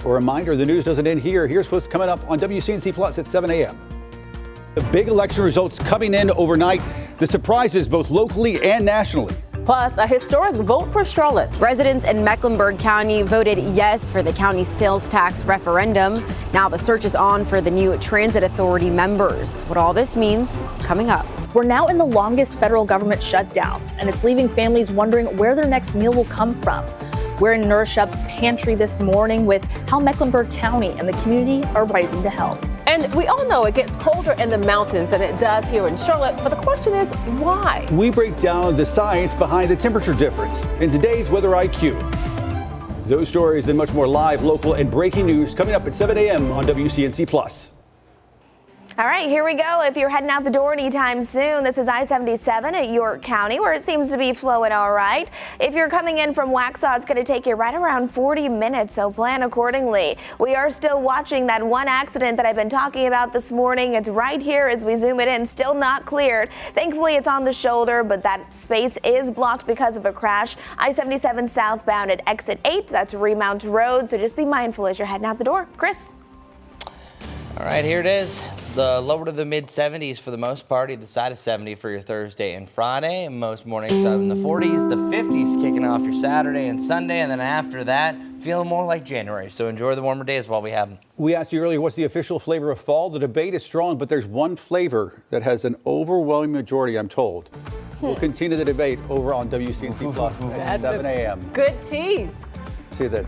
A reminder, the news doesn't end here. Here's what's coming up on WCNC Plus at 7 a.m. The big election results coming in overnight. The surprises both locally and nationally. Plus, a historic vote for Charlotte. Residents in Mecklenburg County voted yes for the county sales tax referendum. Now the search is on for the new transit authority members. What all this means, coming up. We're now in the longest federal government shutdown, and it's leaving families wondering where their next meal will come from. We're in Nurse Shup's pantry this morning with how Mecklenburg County and the community are rising to help. And we all know it gets colder in the mountains than it does here in Charlotte, but the question is, why? We break down the science behind the temperature difference in today's Weather IQ. Those stories and much more live, local, and breaking news coming up at 7 a.m. on WCNC Plus. All right, here we go. If you're heading out the door anytime soon, this is I-77 at York County, where it seems to be flowing all right. If you're coming in from Waxhaw, it's going to take you right around 40 minutes, so plan accordingly. We are still watching that one accident that I've been talking about this morning. It's right here as we zoom it in, still not cleared. Thankfully, it's on the shoulder, but that space is blocked because of a crash. I-77 southbound at exit 8, that's Remount Road, so just be mindful as you're heading out the door. Chris? All right, here it is. The lower to the mid 70s for the most part, either side of 70 for your Thursday and Friday. Most mornings up in the 40s, the 50s kicking off your Saturday and Sunday, and then after that, feeling more like January. So enjoy the warmer days while we have them. We asked you earlier, what's the official flavor of fall? The debate is strong, but there's one flavor that has an overwhelming majority, I'm told. We'll continue the debate over on WCNC Plus at 7 a.m. Good tease. See you then.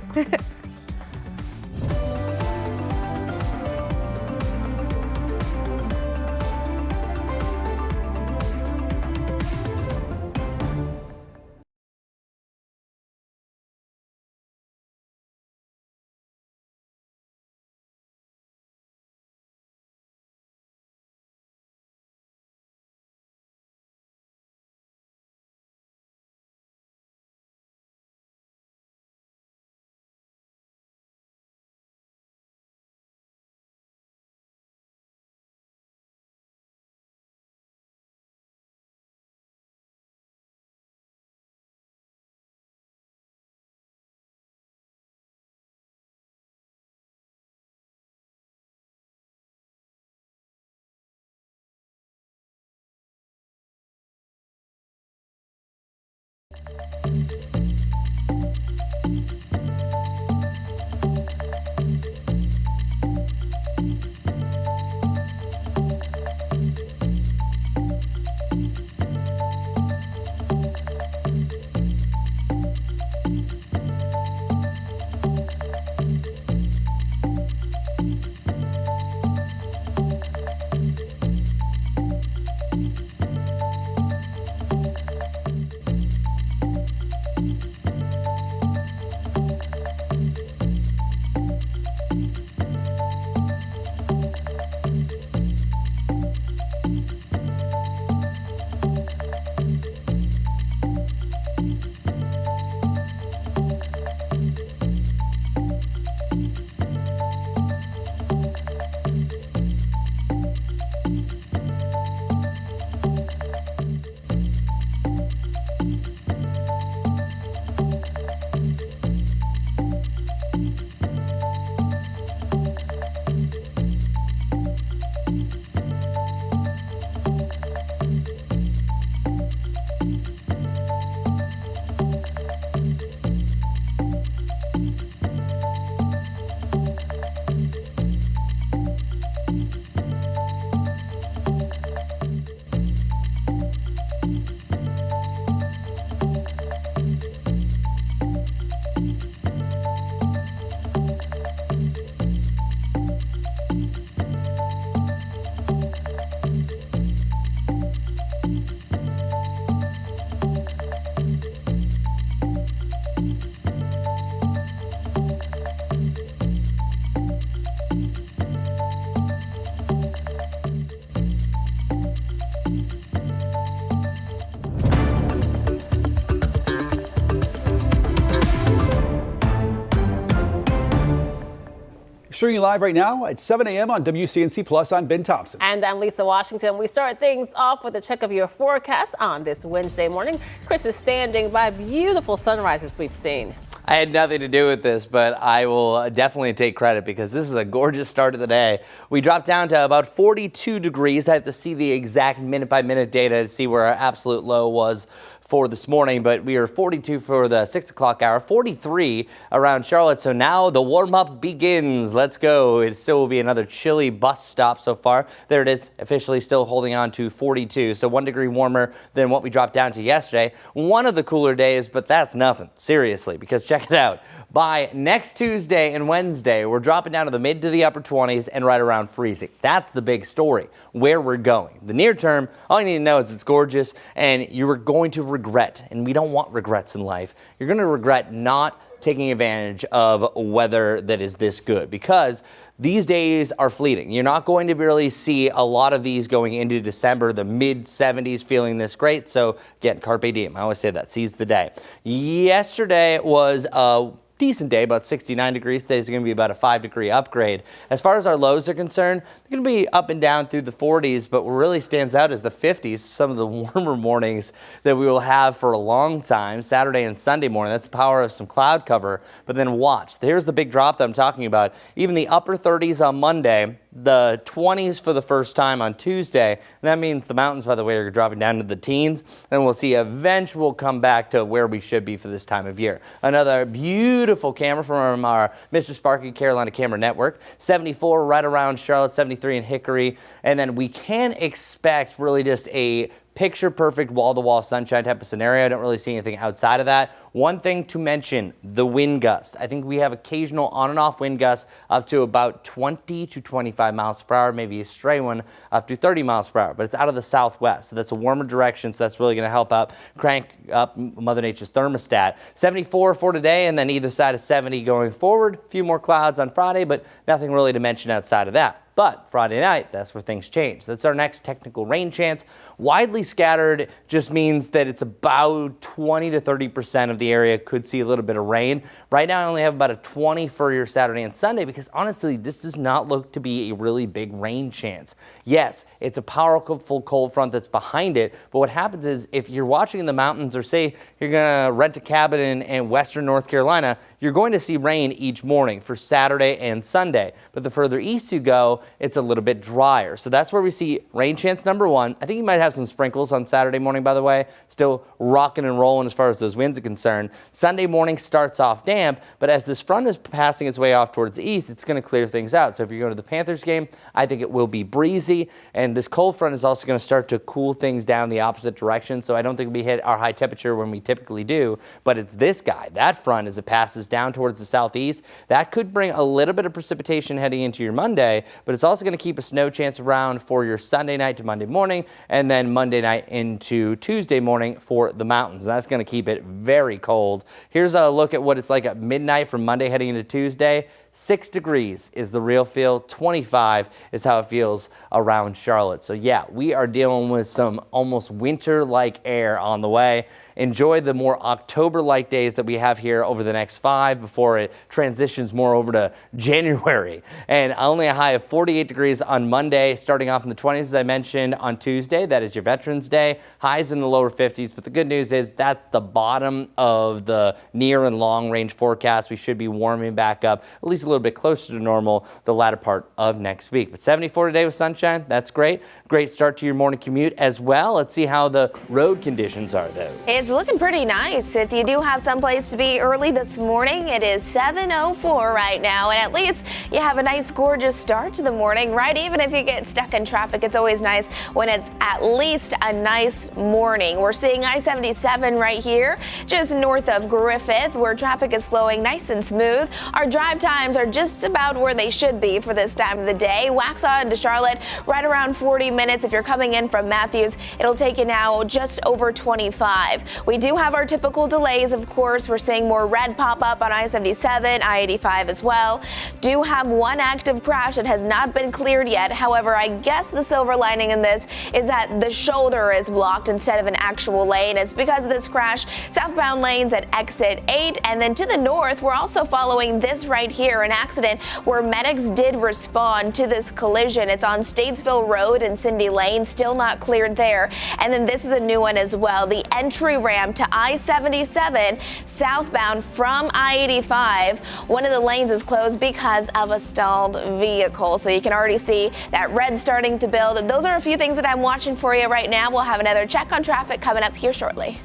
Streaming live right now at 7 a.m. on WCNC Plus. I'm Ben Thompson. And I'm Lisa Washington. We start things off with a check of your forecast on this Wednesday morning. Chris is standing by. Beautiful sunrises we've seen. I had nothing to do with this, but I will definitely take credit because this is a gorgeous start of the day. We dropped down to about 42 degrees. I have to see the exact minute-by-minute data to see where our absolute low was for this morning, but we are 42 for the 6 o'clock hour, 43 around Charlotte. So now the warm-up begins. Let's go. It still will be another chilly bus stop so far. There it is, officially still holding on to 42. So 1 degree warmer than what we dropped down to yesterday. One of the cooler days, but that's nothing, seriously, because check it out. By next Tuesday and Wednesday, we're dropping down to the mid to the upper 20s and right around freezing. That's the big story, where we're going. The near term, all you need to know is it's gorgeous and you are going to regret, and we don't want regrets in life. You're going to regret not taking advantage of weather that is this good because these days are fleeting. You're not going to really see a lot of these going into December, the mid 70s feeling this great. So again, carpe diem. I always say that, seize the day. Yesterday was a decent day, about 69 degrees. Today is going to be about a 5-degree upgrade. As far as our lows are concerned, they're going to be up and down through the 40s, but what really stands out is the 50s, some of the warmer mornings that we will have for a long time, Saturday and Sunday morning. That's the power of some cloud cover, but then watch. There's the big drop that I'm talking about. Even the upper 30s on Monday, the 20s for the first time on Tuesday. And that means the mountains, by the way, are dropping down to the teens. And we'll see eventual come back to where we should be for this time of year. Another beautiful camera from our Mr. Sparky Carolina Camera Network. 74 right around Charlotte, 73 in Hickory. And then we can expect really just a picture-perfect wall-to-wall sunshine type of scenario. I don't really see anything outside of that. One thing to mention, the wind gust. I think we have occasional on and off wind gusts up to about 20 to 25 miles per hour, maybe a stray one up to 30 miles per hour, but it's out of the southwest. So that's a warmer direction, so that's really going to help out crank up Mother Nature's thermostat. 74 for today, and then either side of 70 going forward. A few more clouds on Friday, but nothing really to mention outside of that. But Friday night, that's where things change. That's our next technical rain chance. Widely scattered just means that it's about 20 to 30% of the area could see a little bit of rain. Right now, I only have about a 20 for your Saturday and Sunday because honestly, this does not look to be a really big rain chance. Yes, it's a powerful cold front that's behind it, but what happens is if you're watching in the mountains or say you're gonna rent a cabin in western North Carolina, you're going to see rain each morning for Saturday and Sunday. But the further east you go, it's a little bit drier. So that's where we see rain chance number one. I think you might have some sprinkles on Saturday morning, by the way. Still rocking and rolling as far as those winds are concerned. Sunday morning starts off damp, but as this front is passing its way off towards the east, it's going to clear things out. So if you're going to the Panthers game, I think it will be breezy. And this cold front is also going to start to cool things down the opposite direction. So I don't think we hit our high temperature when we typically do, but it's this guy. That front, as it passes down towards the southeast, that could bring a little bit of precipitation heading into your Monday, but it's also going to keep a snow chance around for your Sunday night to Monday morning, and then Monday night into Tuesday morning for the mountains. And that's going to keep it very cold. Here's a look at what it's like at midnight from Monday heading into Tuesday. 6 degrees is the real feel. 25 is how it feels around Charlotte. So yeah, we are dealing with some almost winter-like air on the way. Enjoy the more October-like days that we have here over the next 5 before it transitions more over to January. And only a high of 48 degrees on Monday, starting off in the 20s, as I mentioned, on Tuesday. That is your Veterans Day. Highs in the lower 50s. But the good news is that's the bottom of the near and long range forecast. We should be warming back up at least a little bit closer to normal the latter part of next week. But 74 today with sunshine. That's great. Great start to your morning commute as well. Let's see how the road conditions are, though. It's looking pretty nice. If you do have someplace to be early this morning, it is 7:04 right now, and at least you have a nice, gorgeous start to the morning, right? Even if you get stuck in traffic, it's always nice when it's at least a nice morning. We're seeing I-77 right here, just north of Griffith, where traffic is flowing nice and smooth. Our drive times are just about where they should be for this time of the day. Waxhaw into Charlotte, right around 40 minutes. If you're coming in from Matthews, it'll take you now just over 25. We do have our typical delays, of course. We're seeing more red pop up on I-77, I-85 as well. Do have one active crash that has not been cleared yet. However, I guess the silver lining in this is that the shoulder is blocked instead of an actual lane. It's because of this crash. Southbound lanes at exit 8, and then to the north, we're also following this right here. an accident where medics did respond to this collision. It's on Statesville Road and Cindy Lane, still not cleared there. And then this is a new one as well. The entry ramp to I-77 southbound from I-85. One of the lanes is closed because of a stalled vehicle. So you can already see that red starting to build. Those are a few things that I'm watching for you right now. We'll have another check on traffic coming up here shortly.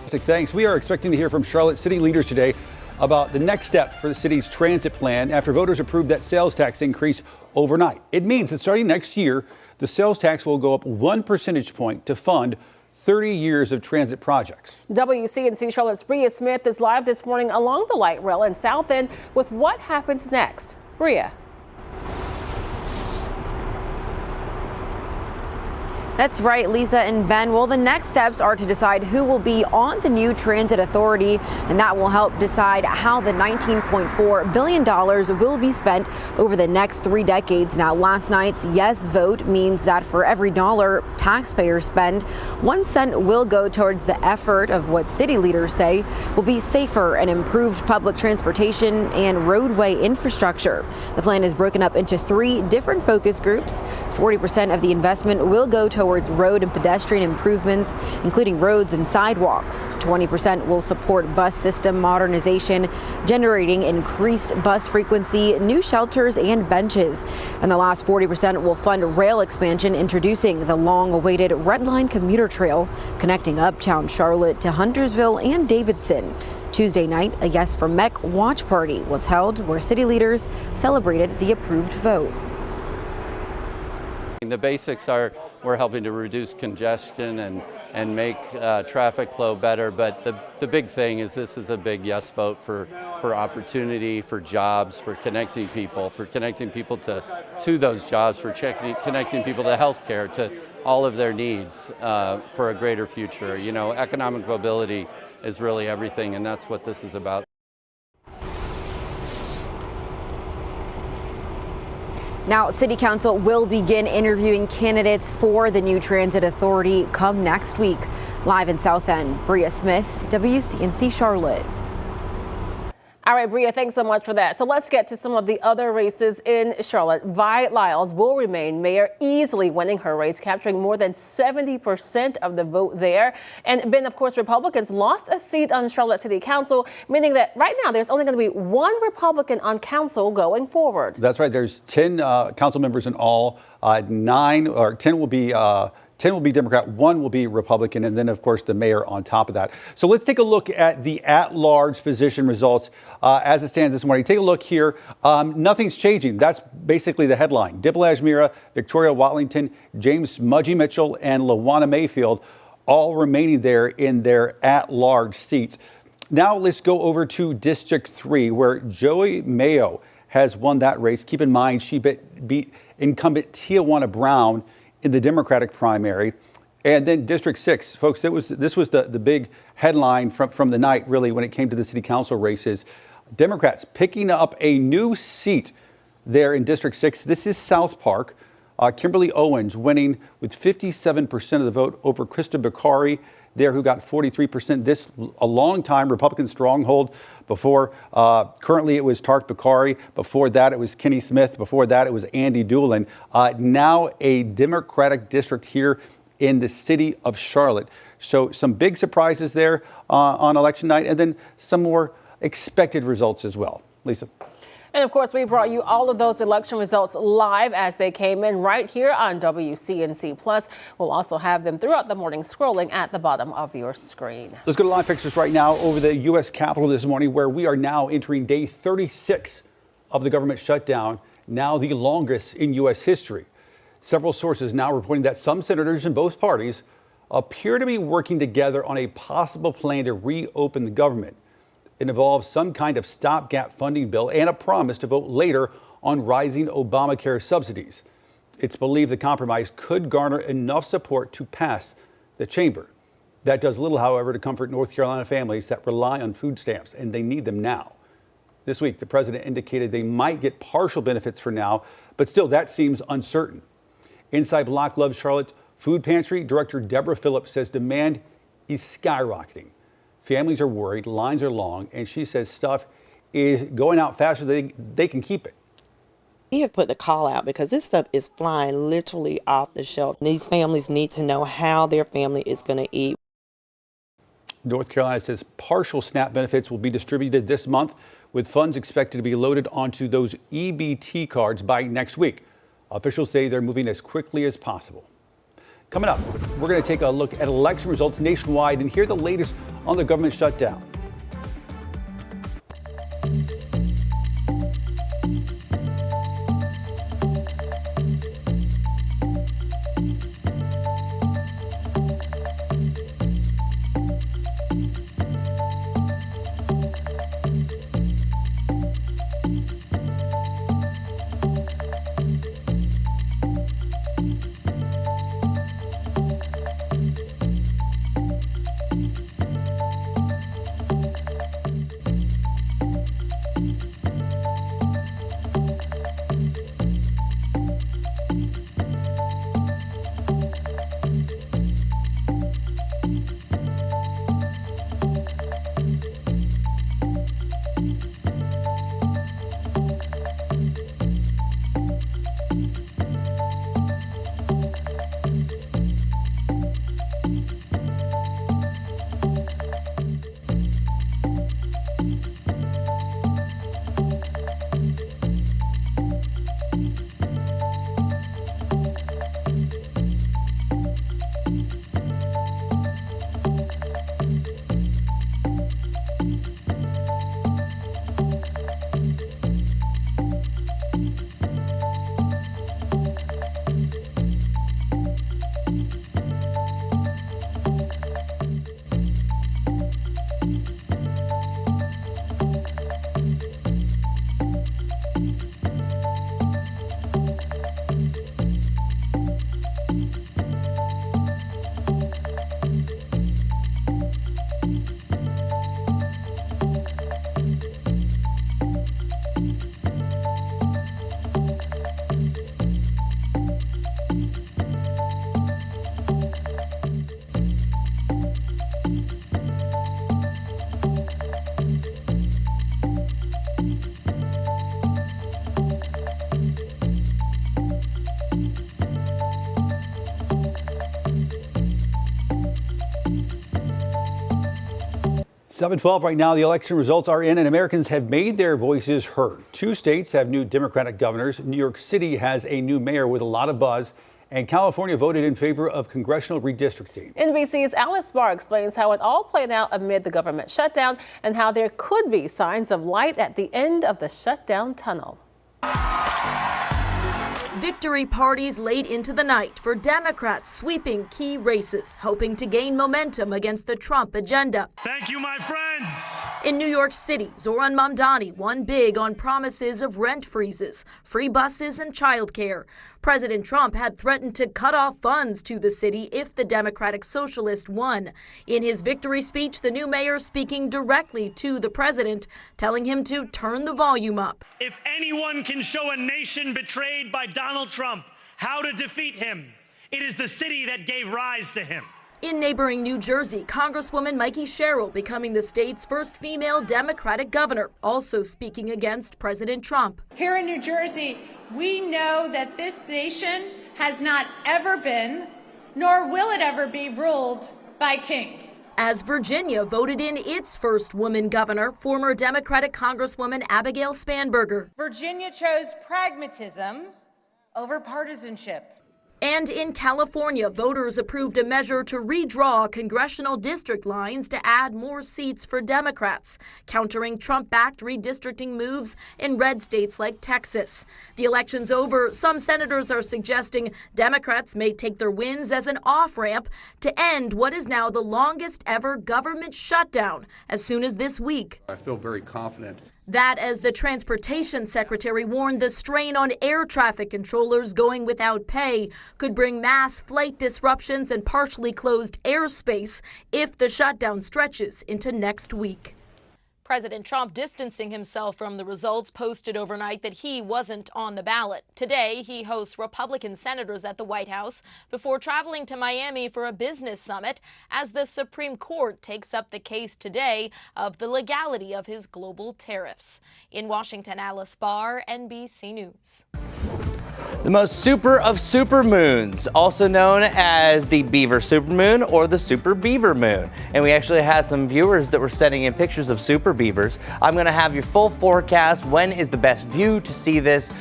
Thanks. We are expecting to hear from Charlotte city leaders today about the next step for the city's transit plan after voters approved that sales tax increase overnight. It means that starting next year, the sales tax will go up 1 percentage point to fund 30 years of transit projects. WCNC Charlotte's Bria Smith is live this morning along the light rail in South End with what happens next. Bria. That's right, Lisa and Ben. Well, the next steps are to decide who will be on the new transit authority, and that will help decide how the $19.4 billion will be spent over the next 3 decades. Now, last night's yes vote means that for every dollar taxpayers spend, 1 cent will go towards the effort of what city leaders say will be safer and improved public transportation and roadway infrastructure. The plan is broken up into 3 different focus groups. 40% of the investment will go towards road and pedestrian improvements, including roads and sidewalks. 20% will support bus system modernization, generating increased bus frequency, new shelters and benches. And the last 40% will fund rail expansion, introducing the long-awaited Red Line commuter trail connecting uptown Charlotte to Huntersville and Davidson. Tuesday night, a Yes for MEC watch party was held where city leaders celebrated the approved vote. The basics are we're helping to reduce congestion and make traffic flow better, but the big thing is this is a big yes vote for opportunity, for jobs, for connecting people to those jobs, for connecting people to health care, to all of their needs for a greater future. You know, economic mobility is really everything, and that's what this is about. Now, City Council will begin interviewing candidates for the new transit authority come next week. Live in South End, Bria Smith, WCNC Charlotte. All right, Bria, thanks so much for that. So let's get to some of the other races in Charlotte. Vi Lyles will remain mayor, easily winning her race, capturing more than 70% of the vote there. And Ben, of course, Republicans lost a seat on Charlotte City Council, meaning that right now there's only going to be 1 Republican on council going forward. That's right. There's 10 council members in all. 10 will be 10 will be Democrat, 1 will be Republican, and then, of course, the mayor on top of that. So let's take a look at the at-large position results as it stands this morning. Take a look here. Nothing's changing. That's basically the headline. Dipple Ajmira, Victoria Watlington, James Mudgy Mitchell, and Lawana Mayfield all remaining there in their at-large seats. Now let's go over to District 3, where Joey Mayo has won that race. Keep in mind, she beat incumbent Tijuana Brown in the Democratic primary. And then District 6, folks, this was the big headline from the night, really, when it came to the city council races. Democrats picking up a new seat there in District 6. This is South Park. Kimberly Owens winning with 57% of the vote over Krista Bakari there, who got 43%. This a long-time Republican stronghold. Before, currently it was Tark Bakari. Before that, it was Kenny Smith. Before that, it was Andy Doolin. Now a Democratic district here in the city of Charlotte. So some big surprises there on election night, and then some more expected results as well. Lisa. And of course, we brought you all of those election results live as they came in right here on WCNC Plus. We'll also have them throughout the morning scrolling at the bottom of your screen. Let's go to live pictures right now over the U.S. Capitol this morning, where we are now entering day 36 of the government shutdown, now the longest in U.S. history. Several sources now reporting that some senators in both parties appear to be working together on a possible plan to reopen the government. It involves some kind of stopgap funding bill and a promise to vote later on rising Obamacare subsidies. It's believed the compromise could garner enough support to pass the chamber. That does little, however, to comfort North Carolina families that rely on food stamps, and they need them now. This week, the president indicated they might get partial benefits for now, but still, that seems uncertain. Inside Black Love Charlotte Food Pantry, Director Deborah Phillips says demand is skyrocketing. Families are worried, lines are long, and she says stuff is going out faster than they can keep it. We have put the call out because this stuff is flying literally off the shelf. These families need to know how their family is going to eat. North Carolina says partial SNAP benefits will be distributed this month, with funds expected to be loaded onto those EBT cards by next week. Officials say they're moving as quickly as possible. Coming up, we're going to take a look at election results nationwide and hear the latest on the government shutdown. .712 right now. The election results are in and Americans have made their voices heard. 2 states have new Democratic governors. New York City has a new mayor with a lot of buzz. And California voted in favor of congressional redistricting. NBC's Alice Barr explains how it all played out amid the government shutdown and how there could be signs of light at the end of the shutdown tunnel. Victory parties late into the night for Democrats sweeping key races, hoping to gain momentum against the Trump agenda. Thank you, my friends. In New York City, Zohran Mamdani won big on promises of rent freezes, free buses, and childcare. President Trump had threatened to cut off funds to the city if the Democratic Socialist won. In his victory speech, the new mayor speaking directly to the president, telling him to turn the volume up. If anyone can show a nation betrayed by Donald Trump how to defeat him, it is the city that gave rise to him. In neighboring New Jersey, Congresswoman Mikey Sherrill becoming the state's first female Democratic governor, also speaking against President Trump. Here in New Jersey, we know that this nation has not ever been, nor will it ever be, ruled by kings. As Virginia voted in its first woman governor, former Democratic Congresswoman Abigail Spanberger. Virginia chose pragmatism over partisanship. And in California, voters approved a measure to redraw congressional district lines to add more seats for Democrats, countering Trump-backed redistricting moves in red states like Texas. The election's over. Some senators are suggesting Democrats may take their wins as an off-ramp to end what is now the longest ever government shutdown as soon as this week. I feel very confident. That, as the transportation secretary warned, the strain on air traffic controllers going without pay could bring mass flight disruptions and partially closed airspace if the shutdown stretches into next week. President Trump distancing himself from the results, posted overnight that he wasn't on the ballot. Today, he hosts Republican senators at the White House before traveling to Miami for a business summit as the Supreme Court takes up the case today of the legality of his global tariffs. In Washington, Alice Barr, NBC News. The most super of supermoons, also known as the Beaver supermoon or the Super Beaver moon. And we actually had some viewers that were sending in pictures of super beavers. I'm going to have your full forecast. When is the best view to see this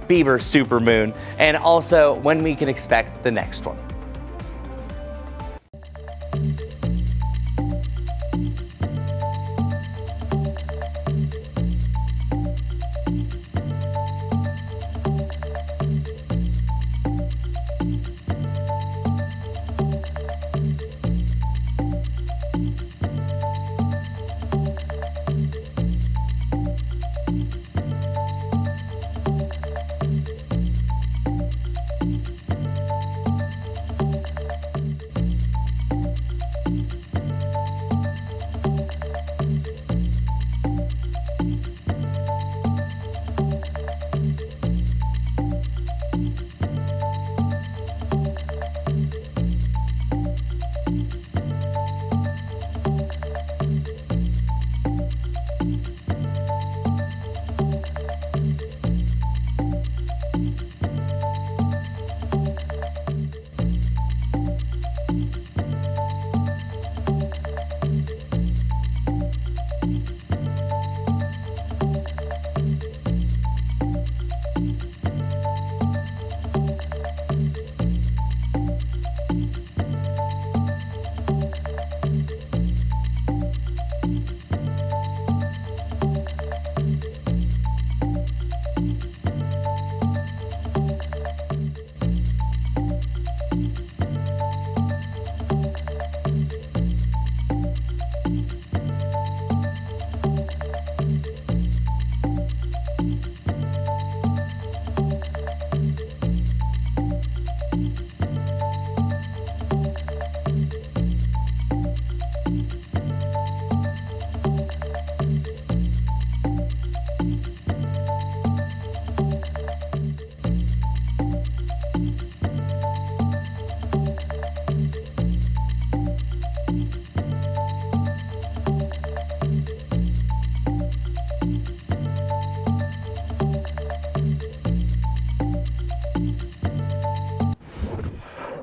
Beaver supermoon? And also when we can expect the next one.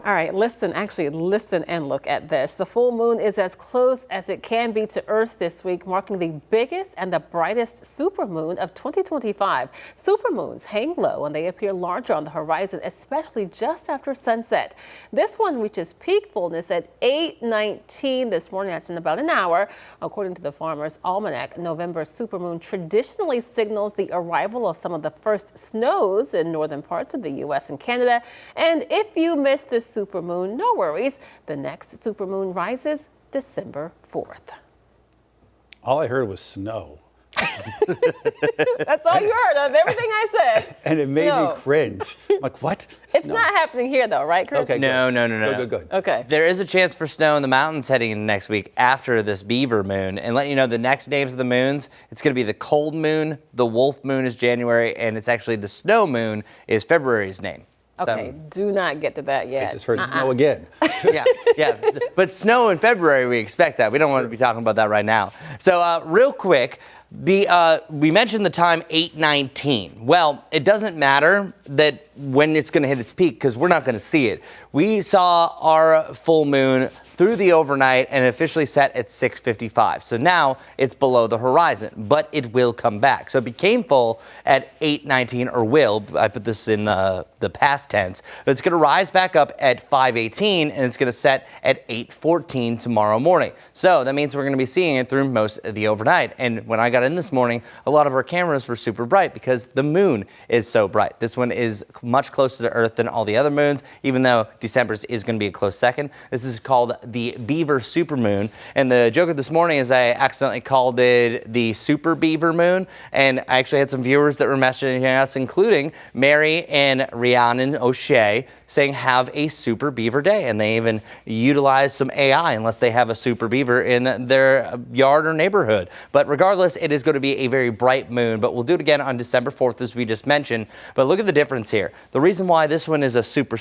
All right, listen and look at this. The full moon is as close as it can be to Earth this week, marking the biggest and the brightest supermoon of 2025. Supermoons hang low and they appear larger on the horizon, especially just after sunset. This one reaches peak fullness at 8:19 this morning. That's in about an hour. According to the Farmer's Almanac, November supermoon traditionally signals the arrival of some of the first snows in northern parts of the U.S. and Canada. And if you missed this supermoon, no worries. The next supermoon rises December 4th. All I heard was snow. That's all you heard of everything I said. And it made me cringe. I'm like, what? It's Snow. not happening here though, right, Chris? Okay, No. Good. Okay. There is a chance for snow in the mountains heading into next week after this Beaver moon. And let you know the next names of the moons, it's going to be the cold moon, the wolf moon is January, and it's actually the snow moon is February's name. Okay, do not get to that yet. I just heard snow again. yeah. But snow in February, we expect that. We don't want to be talking about that right now. So real quick, we mentioned the time 8:19. Well, it doesn't matter that when it's going to hit its peak because we're not going to see it. We saw our full moon through the overnight and officially set at 6:55. So now it's below the horizon, but it will come back. So it became full at 8:19, or will. I put this in the past tense. But it's going to rise back up at 5:18 and it's going to set at 8:14 tomorrow morning. So that means we're going to be seeing it through most of the overnight. And when I got in this morning, a lot of our cameras were super bright because the moon is so bright. This one is much closer to Earth than all the other moons, even though December's is going to be a close second. This is called the Beaver supermoon. And the joke of this morning is I accidentally called it the Super Beaver moon. And I actually had some viewers that were messaging us, including Mary and Rhiannon O'Shea, saying have a Super Beaver day. And they even utilize some AI unless they have a Super Beaver in their yard or neighborhood. But regardless, it is going to be a very bright moon. But we'll do it again on December 4th, as we just mentioned. But look at the difference here. The reason why this one is a super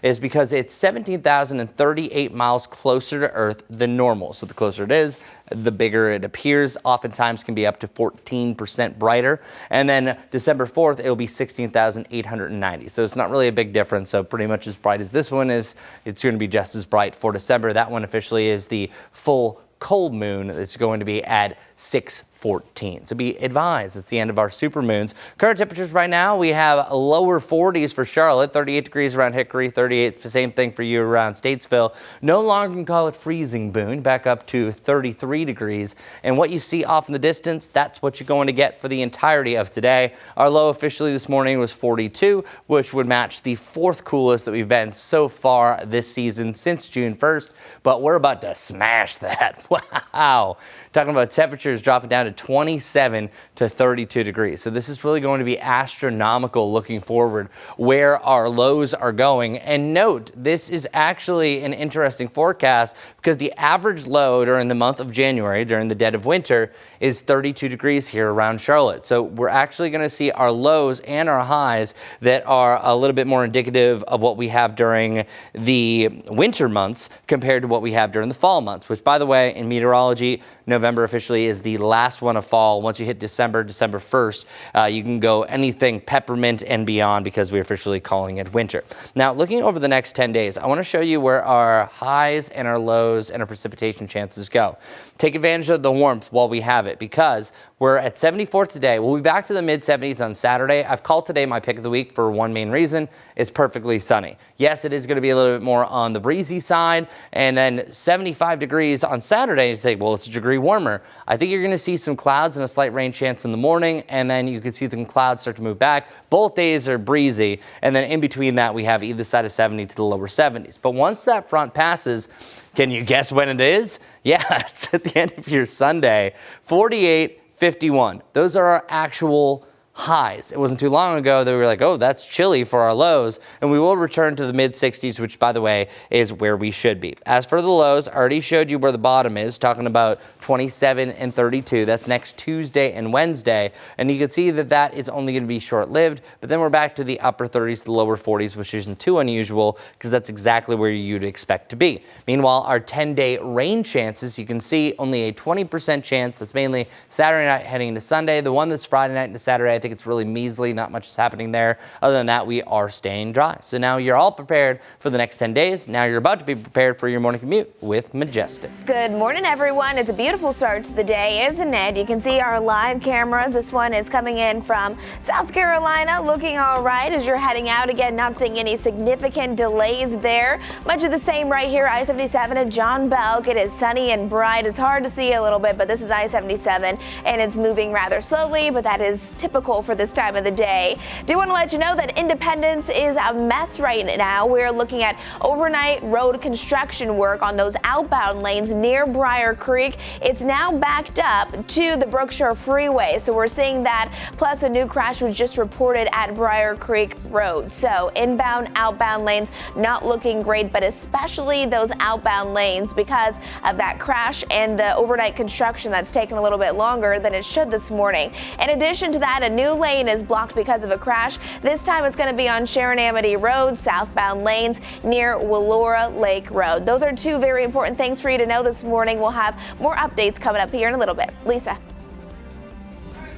is because it's 17,038 miles closer to Earth than normal. So the closer it is, the bigger it appears. Oftentimes can be up to 14% brighter. And then December 4th, it'll be 16,890. So it's not really a big difference. So pretty much as bright as this one is, it's going to be just as bright for December. That one officially is the full cold moon. It's going to be at 6:14. So be advised, it's the end of our super moons. Current temperatures right now, we have lower 40s for Charlotte, 38 degrees around Hickory, 38, the same thing for you around Statesville. No longer can call it freezing, Boone, back up to 33 degrees. And what you see off in the distance, that's what you're going to get for the entirety of today. Our low officially this morning was 42, which would match the fourth coolest that we've been so far this season since June 1st. But we're about to smash that. Wow. Talking about temperatures dropping down to 27 to 32 degrees. So this is really going to be astronomical looking forward where our lows are going. And note, this is actually an interesting forecast because the average low during the month of January, during the dead of winter, is 32 degrees here around Charlotte. So we're actually going to see our lows and our highs that are a little bit more indicative of what we have during the winter months compared to what we have during the fall months, which, by the way, in meteorology, November officially is the last one of fall. Once you hit December 1st, you can go anything peppermint and beyond because we're officially calling it winter. Now, looking over the next 10 days, I want to show you where our highs and our lows and our precipitation chances go. Take advantage of the warmth while we have it because we're at 74 today. We'll be back to the mid-70s on Saturday. I've called today my pick of the week for one main reason. It's perfectly sunny. Yes, it is going to be a little bit more on the breezy side, and then 75 degrees on Saturday. You say, well, it's a degree warmer. I think you're going to see some clouds and a slight rain chance in the morning, and then you can see the clouds start to move back. Both days are breezy, and then in between that, we have either side of 70 to the lower 70s. But once that front passes, can you guess when it is? Yeah, it's at the end of your Sunday, 48, 51. Those are our actual highs. It wasn't too long ago that we were like, oh, that's chilly for our lows. And we will return to the mid 60s, which, by the way, is where we should be. As for the lows, I already showed you where the bottom is, talking about 27 and 32. That's next Tuesday and Wednesday. And you can see that that is only going to be short-lived. But then we're back to the upper 30s to the lower 40s, which isn't too unusual because that's exactly where you'd expect to be. Meanwhile, our 10-day rain chances, you can see only a 20% chance. That's mainly Saturday night heading into Sunday. The one that's Friday night into Saturday, I think it's really measly. Not much is happening there. Other than that, we are staying dry. So now you're all prepared for the next 10 days. Now you're about to be prepared for your morning commute with Majestic. Good morning, everyone. It's a beautiful start to the day, isn't it? You can see our live cameras. This one is coming in from South Carolina, looking all right as you're heading out. Again, not seeing any significant delays there. Much of the same right here, I-77 at John Belk. It is sunny and bright. It's hard to see a little bit, but this is I-77, and it's moving rather slowly, but that is typical for this time of the day. Do want to let you know that Independence is a mess right now. We're looking at overnight road construction work on those outbound lanes near Briar Creek. It's now backed up to the Brookshire Freeway, so we're seeing that. Plus, a new crash was just reported at Briar Creek Road. So inbound, outbound lanes not looking great, but especially those outbound lanes because of that crash and the overnight construction that's taken a little bit longer than it should this morning. In addition to that, a new lane is blocked because of a crash. This time it's going to be on Sharon Amity Road, southbound lanes near Wallora Lake Road. Those are two very important things for you to know this morning. We'll have more updates coming up here in a little bit. Lisa.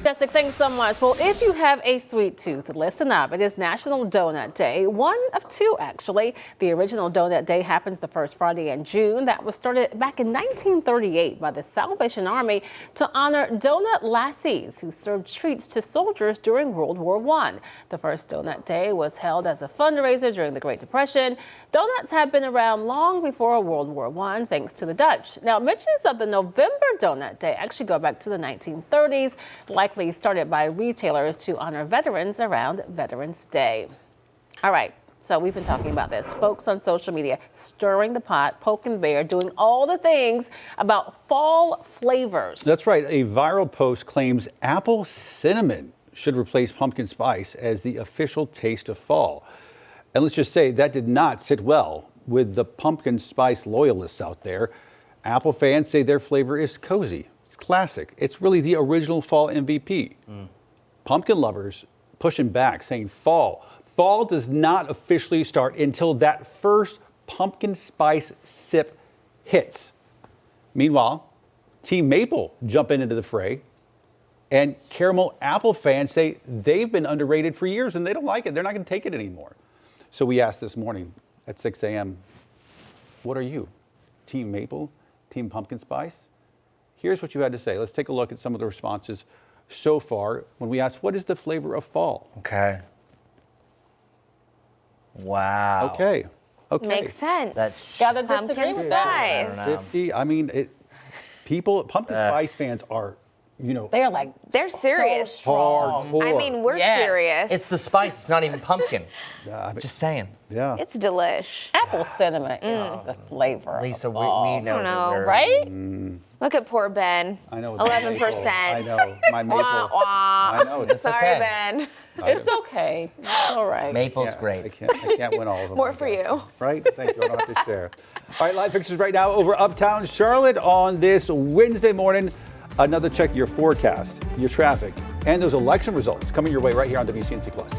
Jessica, thanks so much. Well, if you have a sweet tooth, listen up. It is National Donut Day, one of two, actually. The original Donut Day happens the first Friday in June. That was started back in 1938 by the Salvation Army to honor donut lassies who served treats to soldiers during World War I. The first Donut Day was held as a fundraiser during the Great Depression. Donuts have been around long before World War I, thanks to the Dutch. Now, mentions of the November Donut Day actually go back to the 1930s, likely started by retailers to honor veterans around Veterans Day. All right. So we've been talking about this. Folks on social media stirring the pot, poking bear, doing all the things about fall flavors. That's right. A viral post claims apple cinnamon should replace pumpkin spice as the official taste of fall. And let's just say that did not sit well with the pumpkin spice loyalists out there. Apple fans say their flavor is cozy. It's classic. It's really the original fall MVP. Pumpkin lovers pushing back, saying fall does not officially start until that first pumpkin spice sip hits. Meanwhile, Team Maple jumping into the fray, and caramel apple fans say they've been underrated for years and they don't like it. They're not going to take it anymore. So we asked this morning at 6 a.m., what are you? Team Maple? Team Pumpkin Spice? Here's what you had to say. Let's take a look at some of the responses so far when we asked, what is the flavor of fall? Okay. Wow. Okay. Makes sense. That's Gotta pumpkin disagree with that. spice. 50, I mean, pumpkin spice fans are, They're serious. hardcore. I mean, we're Yes. serious. It's the spice. It's not even pumpkin. I mean, Just saying. yeah. It's delish. Apple cinnamon is the flavor. Lisa, of we fall. know. I that know, we're- Right? Look at poor Ben. I know. it's my 11%. maple. I know. My maple. Wah, wah. I know. It's Sorry, okay. Ben. It's okay. It's all right. Maple's Yeah, great. I can't win all of them. More I for guess. you. Right? Thank you. I don't have to share. All right, live pictures right now over Uptown Charlotte on this Wednesday morning. Another check of your forecast, your traffic, and those election results coming your way right here on WCNC Plus.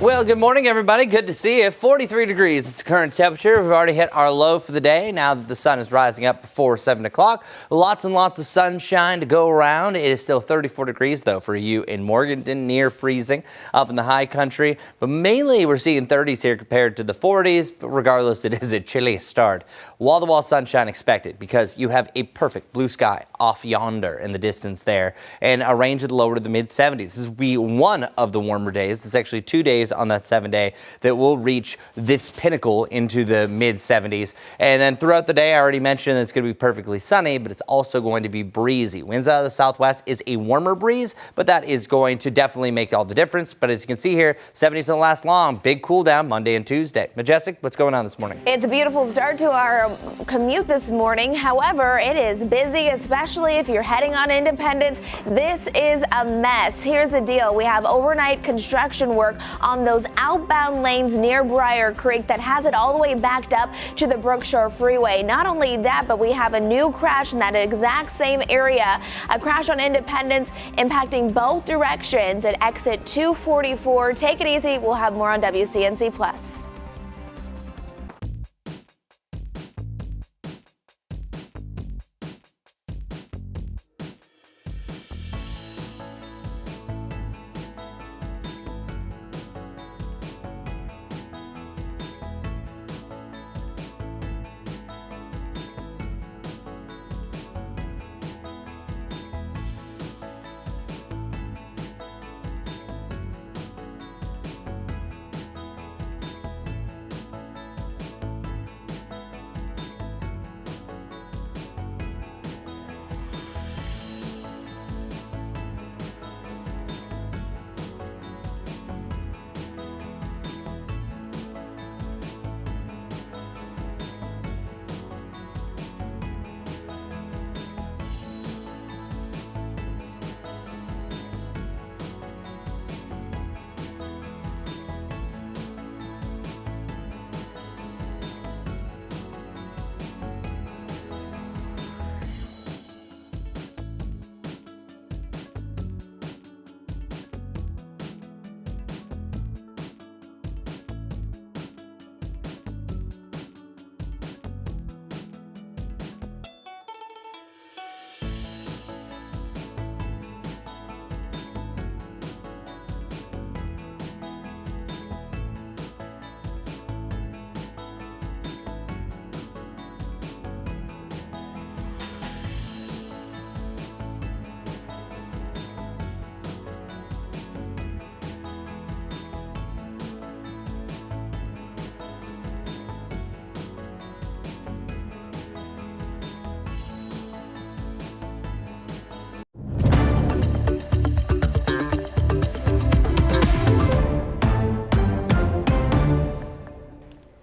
Well, good morning, everybody. Good to see you. 43 degrees is the current temperature. We've already hit our low for the day now that the sun is rising up before 7 o'clock. Lots and lots of sunshine to go around. It is still 34 degrees, though, for you in Morganton, near freezing up in the high country. But mainly we're seeing 30s here compared to the 40s. But regardless, it is a chilly start. Wall-to-wall sunshine expected because you have a perfect blue sky off yonder in the distance there and a range of the lower to the mid-70s. This will be one of the warmer days. It's actually 2 days on that 7-day that will reach this pinnacle into the mid-70s. And then throughout the day, I already mentioned it's going to be perfectly sunny, but it's also going to be breezy. Winds out of the southwest is a warmer breeze, but that is going to definitely make all the difference. But as you can see here, 70s don't last long. Big cool down Monday and Tuesday. Majestic, what's going on this morning? It's a beautiful start to our commute this morning. However, it is busy, especially if you're heading on Independence. This is a mess. Here's the deal. We have overnight construction work on those outbound lanes near Briar Creek that has it all the way backed up to the Brookshore Freeway. Not only that, but we have a new crash in that exact same area. A crash on Independence impacting both directions at exit 244. Take it easy. We'll have more on WCNC Plus.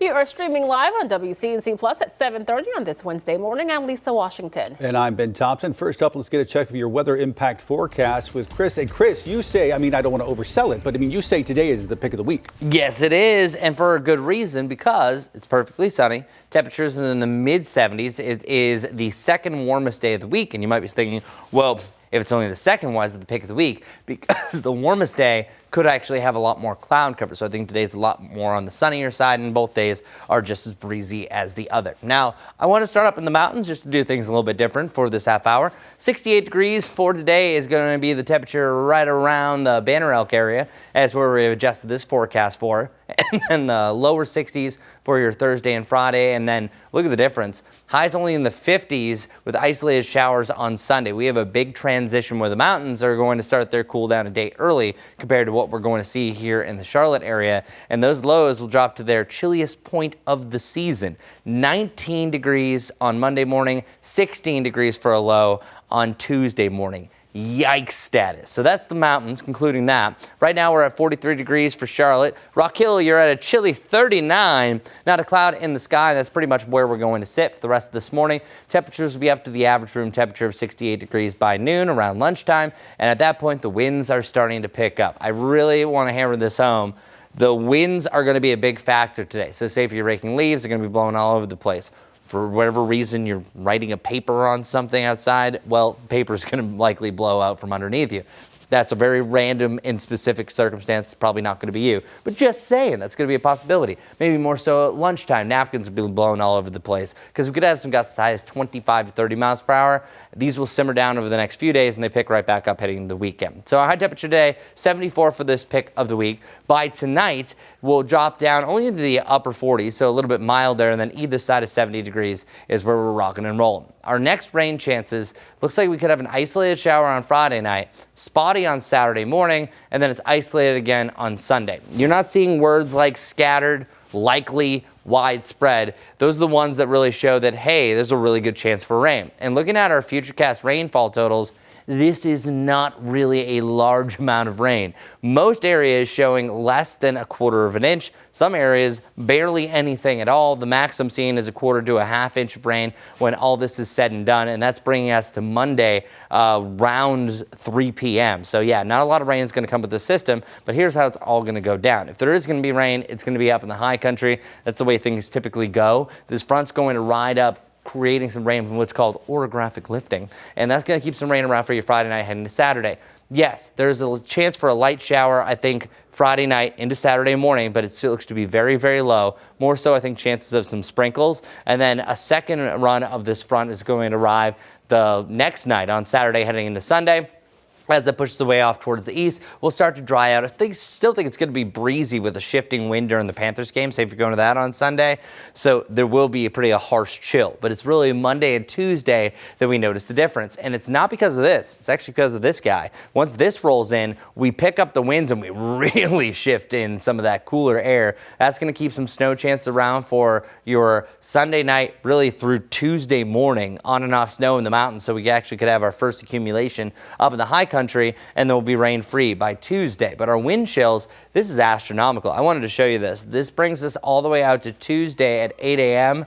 You are streaming live on WCNC Plus at 7:30 on this Wednesday morning. I'm Lisa Washington. And I'm Ben Thompson. First up, let's get a check of your weather impact forecast with Chris. And Chris, you say, I don't want to oversell it, but you say today is the pick of the week. Yes, it is, and for a good reason, because it's perfectly sunny. Temperatures in the mid-70s. It is the second warmest day of the week, and you might be thinking, well, if it's only the second, why is it the pick of the week? Because the warmest day could actually have a lot more cloud cover. So I think today's a lot more on the sunnier side, and both days are just as breezy as the other. Now, I want to start up in the mountains just to do things a little bit different for this half hour. 68 degrees for today is going to be the temperature right around the Banner Elk area. That's where we've adjusted this forecast for. And then the lower 60s for your Thursday and Friday. And then look at the difference. Highs only in the 50s with isolated showers on Sunday. We have a big transition where the mountains are going to start their cool down a day early compared to what we're going to see here in the Charlotte area. And those lows will drop to their chilliest point of the season. 19 degrees on Monday morning, 16 degrees for a low on Tuesday morning. Yikes status. So that's the mountains, concluding that. Right now we're at 43 degrees for Charlotte. Rock Hill, you're at a chilly 39. Not a cloud in the sky. That's pretty much where we're going to sit for the rest of this morning. Temperatures will be up to the average room temperature of 68 degrees by noon, around lunchtime. And at that point, the winds are starting to pick up. I really want to hammer this home. The winds are going to be a big factor today. So say if you're raking leaves, they're going to be blowing all over the place. For whatever reason, you're writing a paper on something outside, well, paper's going to likely blow out from underneath you. That's a very random and specific circumstance. It's probably not going to be you. But just saying, that's going to be a possibility. Maybe more so at lunchtime. Napkins will be blown all over the place because we could have some gusts as high as 25 to 30 miles per hour. These will simmer down over the next few days, and they pick right back up heading into the weekend. So our high temperature today, 74 for this pick of the week. By tonight, we'll drop down only into the upper 40s, so a little bit milder, and then either side of 70 degrees is where we're rocking and rolling. Our next rain chances, looks like we could have an isolated shower on Friday night, spotty on Saturday morning, and then it's isolated again on Sunday. You're not seeing words like scattered, likely, widespread. Those are the ones that really show that, hey, there's a really good chance for rain. And looking at our futurecast rainfall totals, this is not really a large amount of rain. Most areas showing less than a quarter of an inch. Some areas barely anything at all. The max I'm seeing is a quarter to a half inch of rain when all this is said and done. And that's bringing us to Monday around 3 p.m. So yeah, not a lot of rain is going to come with the system, but here's how it's all going to go down. If there is going to be rain, it's going to be up in the high country. That's the way things typically go. This front's going to ride up, creating some rain from what's called orographic lifting. And that's going to keep some rain around for your Friday night heading to Saturday. Yes, there's a chance for a light shower, I think, Friday night into Saturday morning, but it still looks to be very, very low. More so, I think, chances of some sprinkles. And then a second run of this front is going to arrive the next night on Saturday heading into Sunday. As it pushes away off towards the east, we'll start to dry out. I still think it's going to be breezy with a shifting wind during the Panthers game. Say if you're going to that on Sunday. So there will be a pretty harsh chill. But it's really Monday and Tuesday that we notice the difference. And it's not because of this. It's actually because of this guy. Once this rolls in, we pick up the winds and we really shift in some of that cooler air. That's going to keep some snow chance around for your Sunday night, really through Tuesday morning. On and off snow in the mountains. So we actually could have our first accumulation up in the high country, and there will be rain free by Tuesday. But our wind chills, this is astronomical. I wanted to show you this. This brings us all the way out to Tuesday at 8 a.m.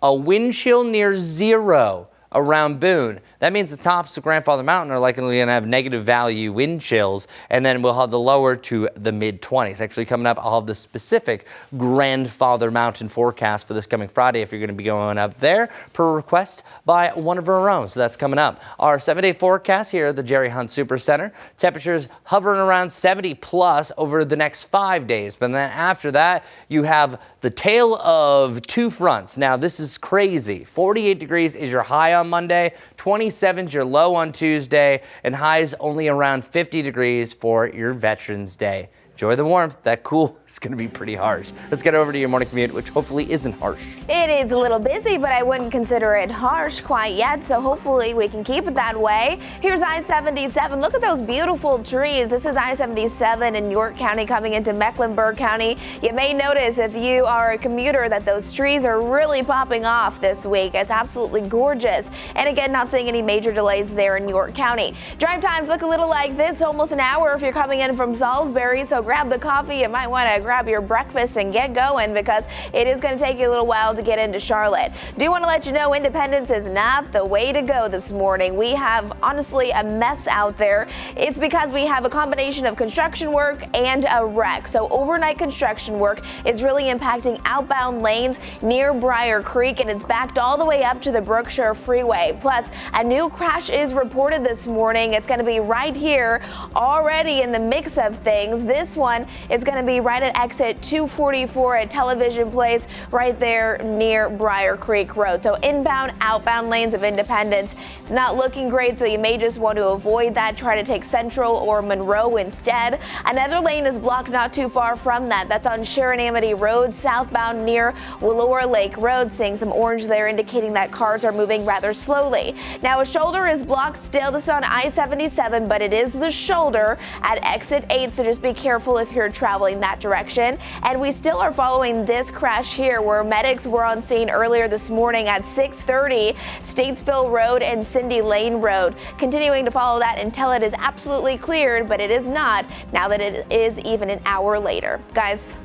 A wind chill near 0 around Boone. That means the tops of Grandfather Mountain are likely going to have negative value wind chills, and then we'll have the lower to the mid-20s. Actually, coming up, I'll have the specific Grandfather Mountain forecast for this coming Friday if you're going to be going up there per request by one of our own. So that's coming up. Our 7-day forecast here at the Jerry Hunt Super Center. Temperatures hovering around 70 plus over the next 5 days. But then after that, you have the tale of two fronts. Now, this is crazy. 48 degrees is your high on Monday. 27 is your low on Tuesday, and highs only around 50 degrees for your Veterans Day. Enjoy the warmth. That cool is going to be pretty harsh. Let's get over to your morning commute, which hopefully isn't harsh. It is a little busy, but I wouldn't consider it harsh quite yet, so hopefully we can keep it that way. Here's I-77. Look at those beautiful trees. This is I-77 in York County coming into Mecklenburg County. You may notice if you are a commuter that those trees are really popping off this week. It's absolutely gorgeous. And again, not seeing any major delays there in York County. Drive times look a little like this, almost an hour if you're coming in from Salisbury, so grab the coffee. You might want to grab your breakfast and get going because it is going to take you a little while to get into Charlotte. Do want to let you know Independence is not the way to go this morning. We have honestly a mess out there. It's because we have a combination of construction work and a wreck. So overnight construction work is really impacting outbound lanes near Briar Creek, and it's backed all the way up to the Brookshire Freeway. Plus, a new crash is reported this morning. It's going to be right here already in the mix of things. This one is going to be right at exit 244 at Television Place, right there near Briar Creek Road. So inbound, outbound lanes of Independence. It's not looking great, so you may just want to avoid that. Try to take Central or Monroe instead. Another lane is blocked not too far from that. That's on Sharon Amity Road, southbound near Willowar Lake Road. Seeing some orange there indicating that cars are moving rather slowly. Now a shoulder is blocked still. This is on I-77, but it is the shoulder at exit 8, so just be careful if you're traveling that direction. And we still are following this crash here where medics were on scene earlier this morning at 6:30, Statesville Road and Cindy Lane Road. Continuing to follow that until it is absolutely cleared, but it is not now that it is even an hour later. Guys.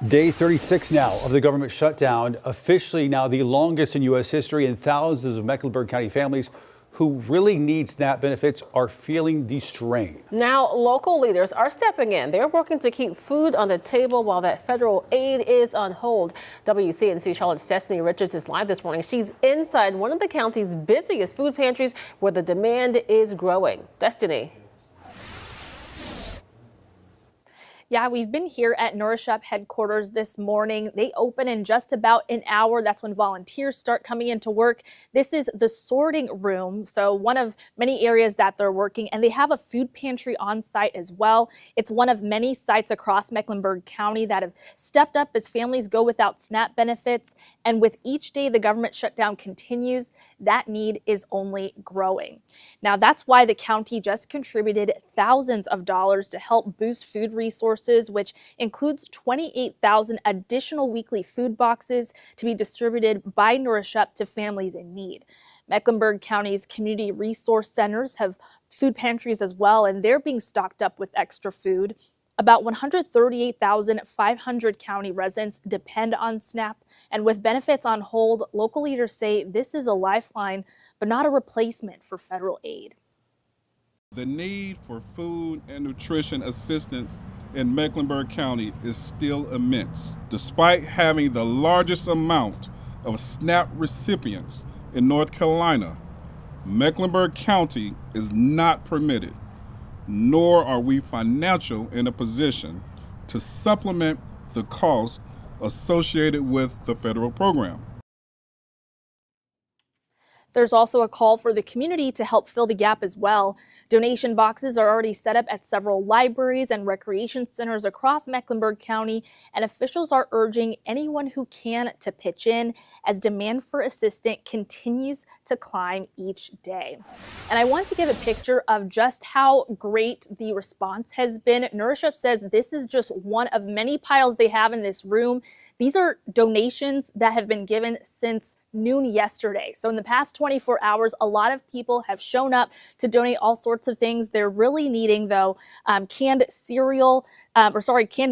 Day 36 now of the government shutdown, officially now the longest in U.S. history, and thousands of Mecklenburg County families who really need SNAP benefits are feeling the strain. Now, local leaders are stepping in. They're working to keep food on the table while that federal aid is on hold. WCNC Charlotte's Destiny Richards is live this morning. She's inside one of the county's busiest food pantries where the demand is growing. Destiny. Yeah, we've been here at Nourish Up headquarters this morning. They open in just about an hour. That's when volunteers start coming into work. This is the sorting room, so one of many areas that they're working, and they have a food pantry on site as well. It's one of many sites across Mecklenburg County that have stepped up as families go without SNAP benefits. And with each day the government shutdown continues, that need is only growing. Now, that's why the county just contributed thousands of dollars to help boost food resources, which includes 28,000 additional weekly food boxes to be distributed by Nourish Up to families in need. Mecklenburg County's community resource centers have food pantries as well, and they're being stocked up with extra food. About 138,500 county residents depend on SNAP, and with benefits on hold, local leaders say this is a lifeline, but not a replacement for federal aid. The need for food and nutrition assistance in Mecklenburg County is still immense. Despite having the largest amount of SNAP recipients in North Carolina, Mecklenburg County is not permitted, nor are we financial in a position to supplement the costs associated with the federal program. There's also a call for the community to help fill the gap as well. Donation boxes are already set up at several libraries and recreation centers across Mecklenburg County, and officials are urging anyone who can to pitch in as demand for assistance continues to climb each day. And I want to give a picture of just how great the response has been. Nourish Up says this is just one of many piles they have in this room. These are donations that have been given since noon yesterday. So in the past 24 hours, a lot of people have shown up to donate all sorts of things. They're really needing, though, canned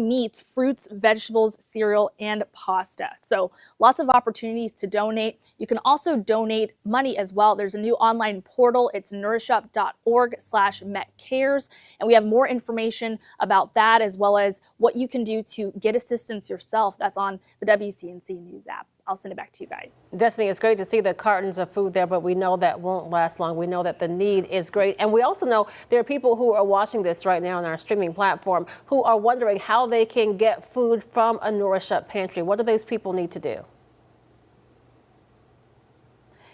meats, fruits, vegetables, cereal, and pasta. So lots of opportunities to donate. You can also donate money as well. There's a new online portal. It's nourishup.org/metcares. And we have more information about that, as well as what you can do to get assistance yourself. That's on the WCNC News app. I'll send it back to you guys. Destiny, it's great to see the cartons of food there, but we know that won't last long. We know that the need is great. And we also know there are people who are watching this right now on our streaming platform who are wondering how they can get food from a Nourish Up pantry. What do those people need to do?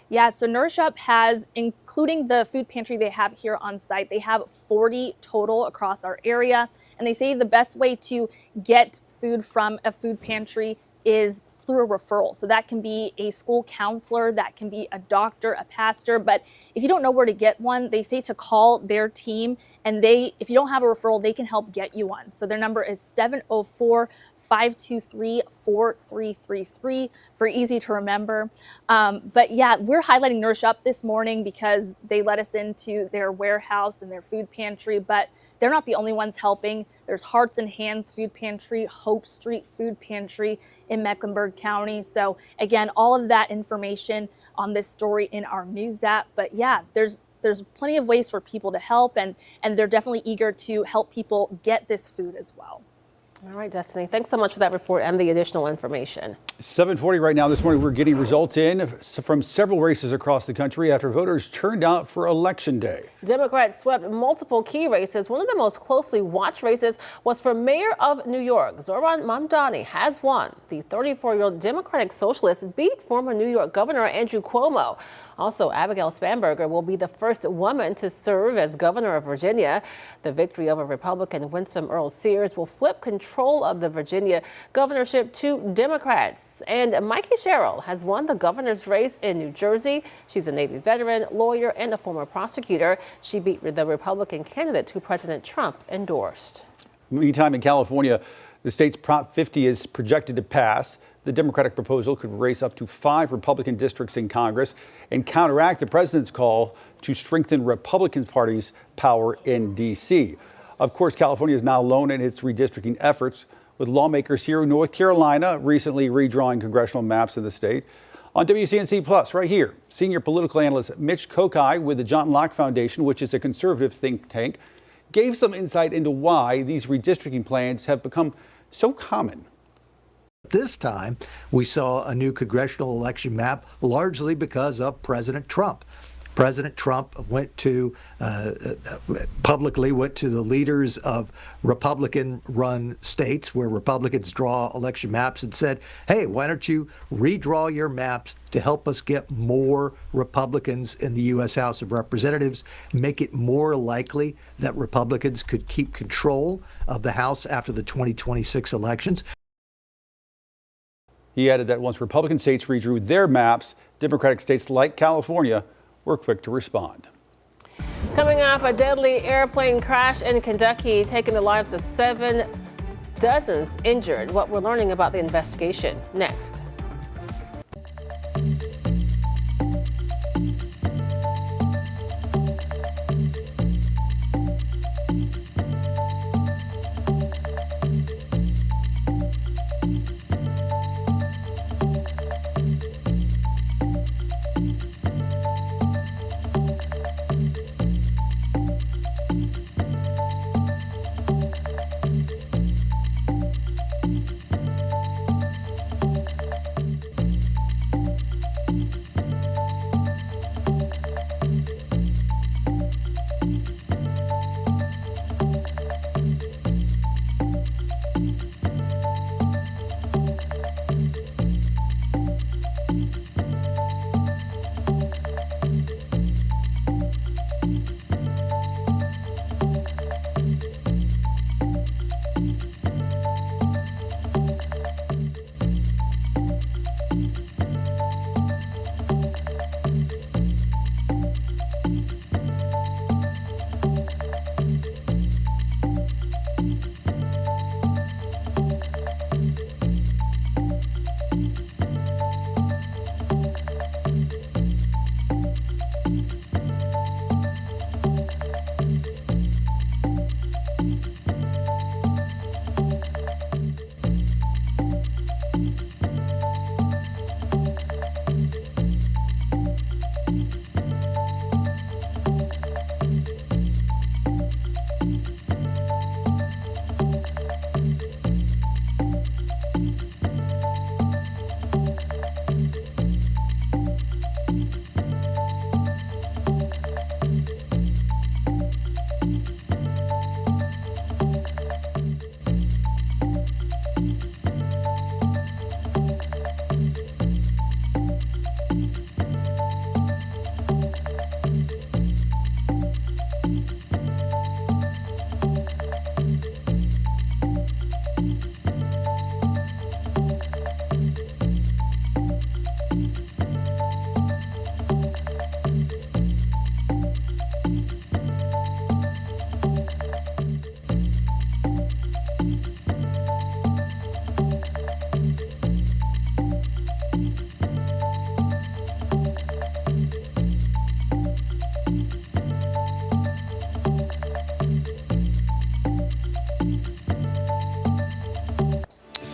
Yeah, so Nourish Up has, including the food pantry they have here on site, they have 40 total across our area. And they say the best way to get food from a food pantry is through a referral. So that can be a school counselor, that can be a doctor, a pastor. But if you don't know where to get one, they say to call their team, and if you don't have a referral, they can help get you one. So their number is 704 523-4333 for easy to remember. But yeah, we're highlighting Nourish Up this morning because they let us into their warehouse and their food pantry, but they're not the only ones helping. There's Hearts and Hands Food Pantry, Hope Street Food Pantry in Mecklenburg County. So again, all of that information on this story in our news app. But yeah, there's plenty of ways for people to help, and they're definitely eager to help people get this food as well. All right, Destiny, thanks so much for that report and the additional information. 7:40 right now. This morning, we're getting results in from several races across the country after voters turned out for Election Day. Democrats swept multiple key races. One of the most closely watched races was for mayor of New York. Zohran Mamdani has won. The 34-year-old Democratic Socialist beat former New York Governor Andrew Cuomo. Also, Abigail Spanberger will be the first woman to serve as governor of Virginia. The victory over Republican Winsome Earl Sears will flip control of the Virginia governorship to Democrats. And Mikey Sherrill has won the governor's race in New Jersey. She's a Navy veteran, lawyer, and a former prosecutor. She beat the Republican candidate who President Trump endorsed. Meantime, in California, the state's Prop 50 is projected to pass. The Democratic proposal could raise up to 5 Republican districts in Congress and counteract the president's call to strengthen Republican Party's power in D.C. Of course, California is not alone in its redistricting efforts, with lawmakers here in North Carolina recently redrawing congressional maps of the state. On WCNC Plus, right here, senior political analyst Mitch Kokai with the John Locke Foundation, which is a conservative think tank, gave some insight into why these redistricting plans have become so common. This time, we saw a new congressional election map largely because of President Trump. President Trump publicly went to the leaders of Republican-run states where Republicans draw election maps and said, hey, why don't you redraw your maps to help us get more Republicans in the U.S. House of Representatives, make it more likely that Republicans could keep control of the House after the 2026 elections. He added that once Republican states redrew their maps, Democratic states like California were quick to respond. Coming up, a deadly airplane crash in Kentucky, taking the lives of 7, dozens injured. What we're learning about the investigation next.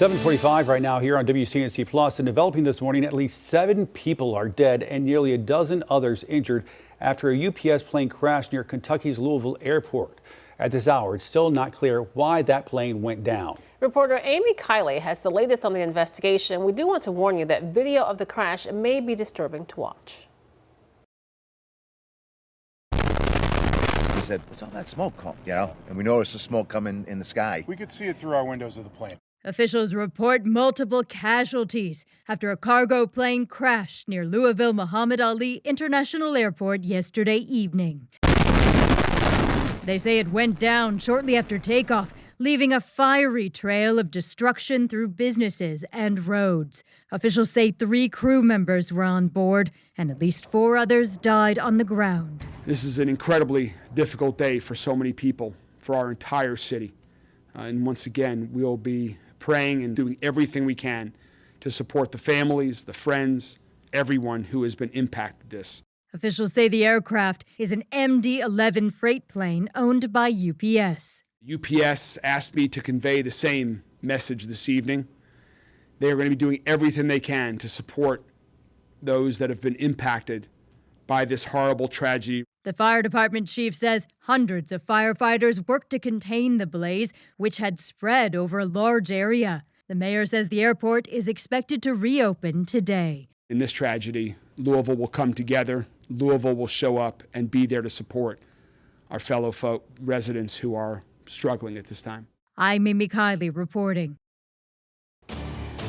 7:45 right now here on WCNC Plus, and developing this morning, at least 7 people are dead and nearly a dozen others injured after a UPS plane crashed near Kentucky's Louisville airport. At this hour, it's still not clear why that plane went down. Reporter Amy Kiley has the latest on the investigation. We do want to warn you that video of the crash may be disturbing to watch. He said, "What's all that smoke?" And we noticed the smoke coming in the sky. We could see it through our windows of the plane. Officials report multiple casualties after a cargo plane crashed near Louisville Muhammad Ali International Airport yesterday evening. They say it went down shortly after takeoff, leaving a fiery trail of destruction through businesses and roads. Officials say 3 crew members were on board and at least 4 others died on the ground. This is an incredibly difficult day for so many people, for our entire city. And once again, we'll be praying and doing everything we can to support the families, the friends, everyone who has been impacted this. Officials say the aircraft is an MD-11 freight plane owned by UPS. UPS asked me to convey the same message this evening. They are going to be doing everything they can to support those that have been impacted by this horrible tragedy. The fire department chief says hundreds of firefighters worked to contain the blaze, which had spread over a large area. The mayor says the airport is expected to reopen today. In this tragedy, Louisville will come together. Louisville will show up and be there to support our fellow residents who are struggling at this time. I'm Amy Kiley reporting.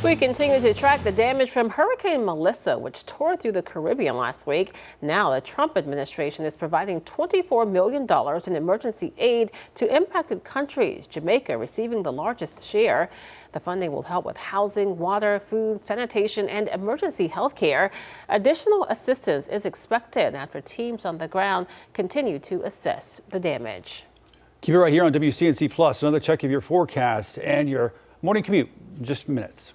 We continue to track the damage from Hurricane Melissa, which tore through the Caribbean last week. Now the Trump administration is providing $24 million in emergency aid to impacted countries, Jamaica receiving the largest share. The funding will help with housing, water, food, sanitation, and emergency health care. Additional assistance is expected after teams on the ground continue to assess the damage. Keep it right here on WCNC Plus. Another check of your forecast and your morning commute in just minutes.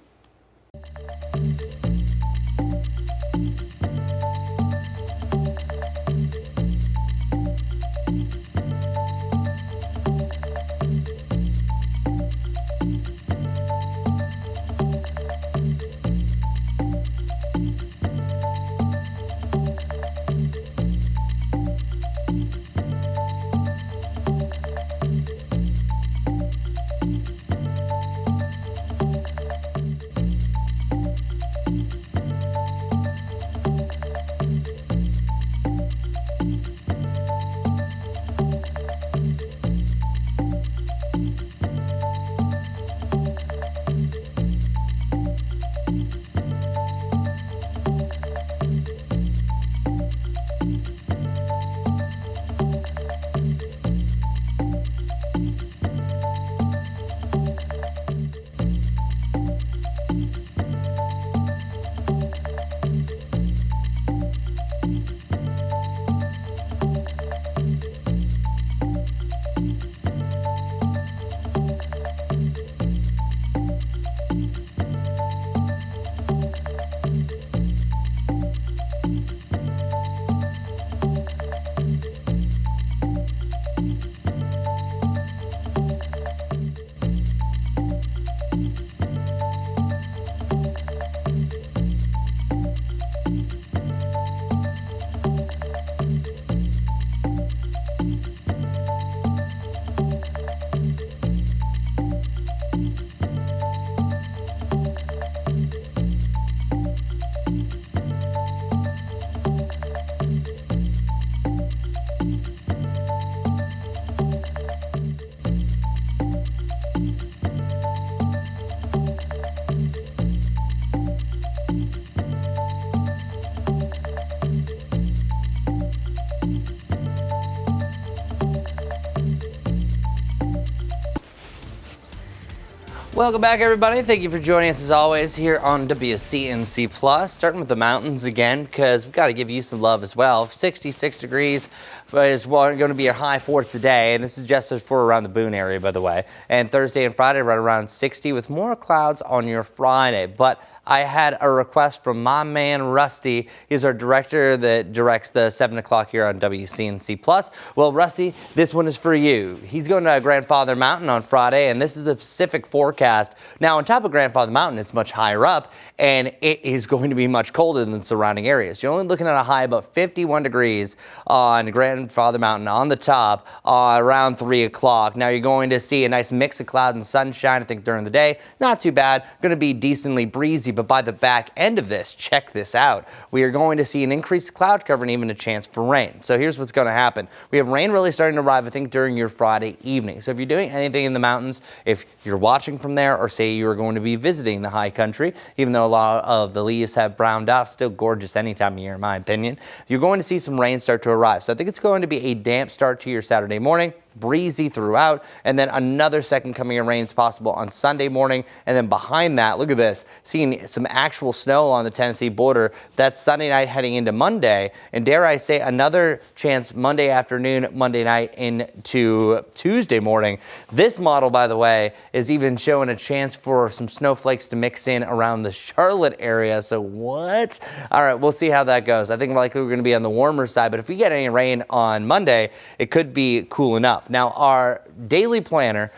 Welcome back, everybody. Thank you for joining us as always here on WCNC Plus. Starting with the mountains again, because we've got to give you some love as well. 66 degrees is going to be your high for today, and this is just for around the Boone area, by the way. And Thursday and Friday, right around 60 with more clouds on your Friday. But I had a request from my man Rusty. He's our director that directs the 7 o'clock here on WCNC Plus. Well, Rusty, this one is for you. He's going to Grandfather Mountain on Friday, and this is the specific forecast forecast. Now, on top of Grandfather Mountain, it's much higher up, and it is going to be much colder than the surrounding areas. You're only looking at a high about 51 degrees on Grandfather Mountain on the top around 3 o'clock. Now, you're going to see a nice mix of cloud and sunshine, I think, during the day. Not too bad. Going to be decently breezy, but by the back end of this, check this out. We are going to see an increased cloud cover and even a chance for rain. So here's what's going to happen. We have rain really starting to arrive, I think, during your Friday evening. So if you're doing anything in the mountains, if you're watching from there, or say you're going to be visiting the high country, even though a lot of the leaves have browned out, still gorgeous any time of year, in my opinion, you're going to see some rain start to arrive. So I think it's going to be a damp start to your Saturday morning, breezy throughout, and then another second coming of rain is possible on Sunday morning. And then behind that, look at this, seeing some actual snow on the Tennessee border. That's Sunday night heading into Monday, and dare I say another chance Monday afternoon, Monday night into Tuesday morning. This model, by the way, is even showing a chance for some snowflakes to mix in around the Charlotte area. So what? All right, we'll see how that goes. I think likely we're going to be on the warmer side, but if we get any rain on Monday, it could be cool enough. Now, our daily planner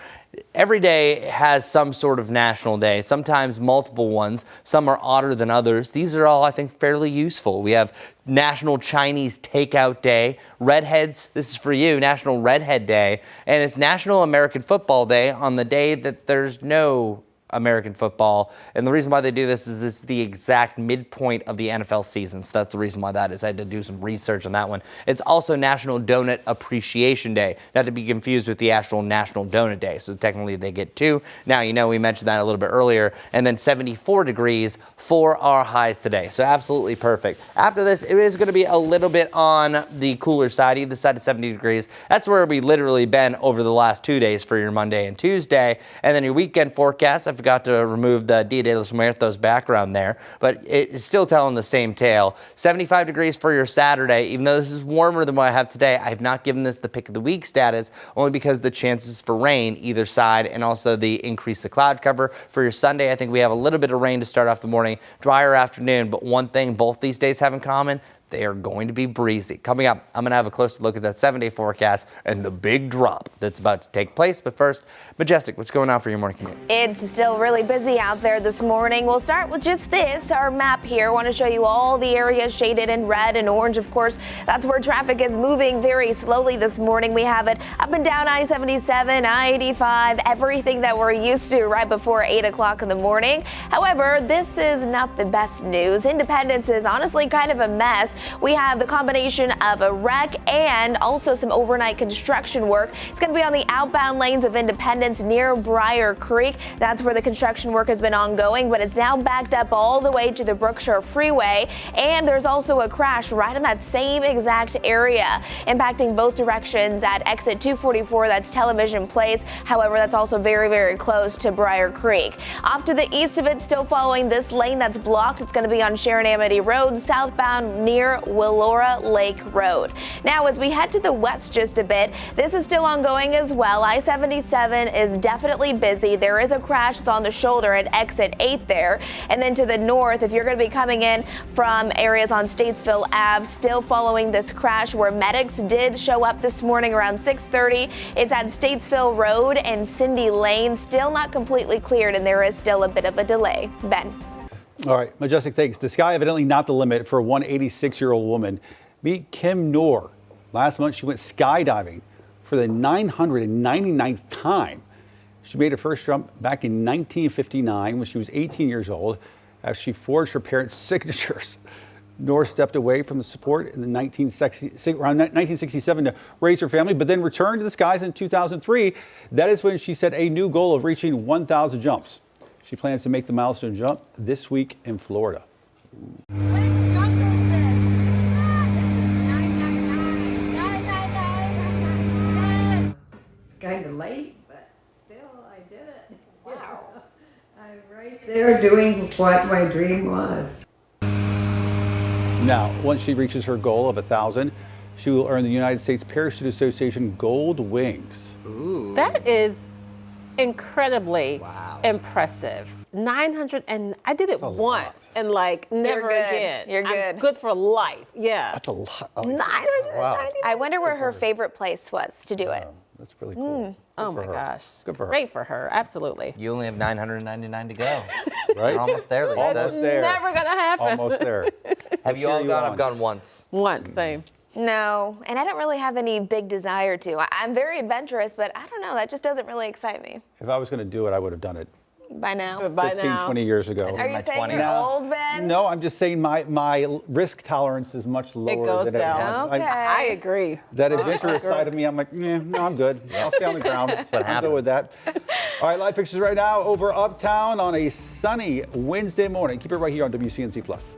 every day has some sort of national day, sometimes multiple ones. Some are odder than others. These are all, I think, fairly useful. We have National Chinese Takeout Day, Redheads, this is for you, National Redhead Day, and it's National American Football Day on the day that there's no American football. And the reason why they do this is this is the exact midpoint of the NFL season. So that's the reason why that is. I had to do some research on that one. It's also National Donut Appreciation Day, not to be confused with the actual National Donut Day. So technically they get two. Now, you know, we mentioned that a little bit earlier. And then 74 degrees for our highs today. So absolutely perfect. After this, it is going to be a little bit on the cooler side, either side of 70 degrees. That's where we literally been over the last 2 days for your Monday and Tuesday. And then your weekend forecast, I forgot to remove the Dia de los Muertos background there, but it's still telling the same tale. 75 degrees for your Saturday. Even though this is warmer than what I have today, I have not given this the pick of the week status, only because the chances for rain either side, and also the increase the cloud cover. For your Sunday, I think we have a little bit of rain to start off the morning, drier afternoon, but one thing both these days have in common, they are going to be breezy. Coming up, I'm going to have a closer look at that 7-day forecast and the big drop that's about to take place. But first, Majestic, what's going on for your morning commute? It's still really busy out there this morning. We'll start with just this, our map here. I want to show you all the areas shaded in red and orange. Of course, that's where traffic is moving very slowly this morning. We have it up and down I-77, I-85, everything that we're used to right before 8 o'clock in the morning. However, this is not the best news. Independence is honestly kind of a mess. We have the combination of a wreck and also some overnight construction work. It's going to be on the outbound lanes of Independence near Briar Creek. That's where the construction work has been ongoing, but it's now backed up all the way to the Brookshire Freeway. And there's also a crash right in that same exact area, impacting both directions at exit 244. That's Television Place. However, that's also very, very close to Briar Creek. Off to the east of it, still following this lane that's blocked. It's going to be on Sharon Amity Road, southbound near Willora Lake Road. Now, as we head to the west just a bit, this is still ongoing as well. I-77 is definitely busy. There is a crash that's on the shoulder at exit 8 there. And then to the north, if you're going to be coming in from areas on Statesville Ave, still following this crash where medics did show up this morning around 6:30. It's at Statesville Road and Cindy Lane, still not completely cleared, and there is still a bit of a delay. Ben. All right, Majestic, thanks. The sky evidently not the limit for a 186-year-old woman. Meet Kim Noor. Last month, she went skydiving for the 999th time. She made her first jump back in 1959 when she was 18 years old, as she forged her parents' signatures. Noor stepped away from the sport in around 1967 to raise her family, but then returned to the skies in 2003. That is when she set a new goal of reaching 1,000 jumps. She plans to make the milestone jump this week in Florida. It's kind of late, but still I did it. Wow. I'm right there doing what my dream was. Now, once she reaches her goal of 1,000, she will earn the United States Parachute Association Gold Wings. Ooh. That is incredibly impressive. 900, and I did it once and like never again. You're good. I'm good for life. Yeah. That's a lot. 990. Wow. I wonder where her favorite place was to do it. That's really cool. Oh my gosh. Good for her. Great for her. Absolutely. You only have 999 to go. Right? You're almost there, Lisa. Almost there. Never gonna happen. Almost there. Have you all gone? I've gone once. Once, same. No, and I don't really have any big desire to. I'm very adventurous, but I don't know, that just doesn't really excite me If I was going to do it, I would have done it by now. By 15, now. 20 years ago. Are you saying 20s. you're old, Ben? No, I'm just saying my risk tolerance is much lower It goes than it down. was. Okay. I agree. That adventurous side of me, I'm like, no, I'm good. I'll stay on the ground. That's what I'm good with that. All right, live pictures right now over Uptown on a sunny Wednesday morning. Keep it right here on WCNC Plus.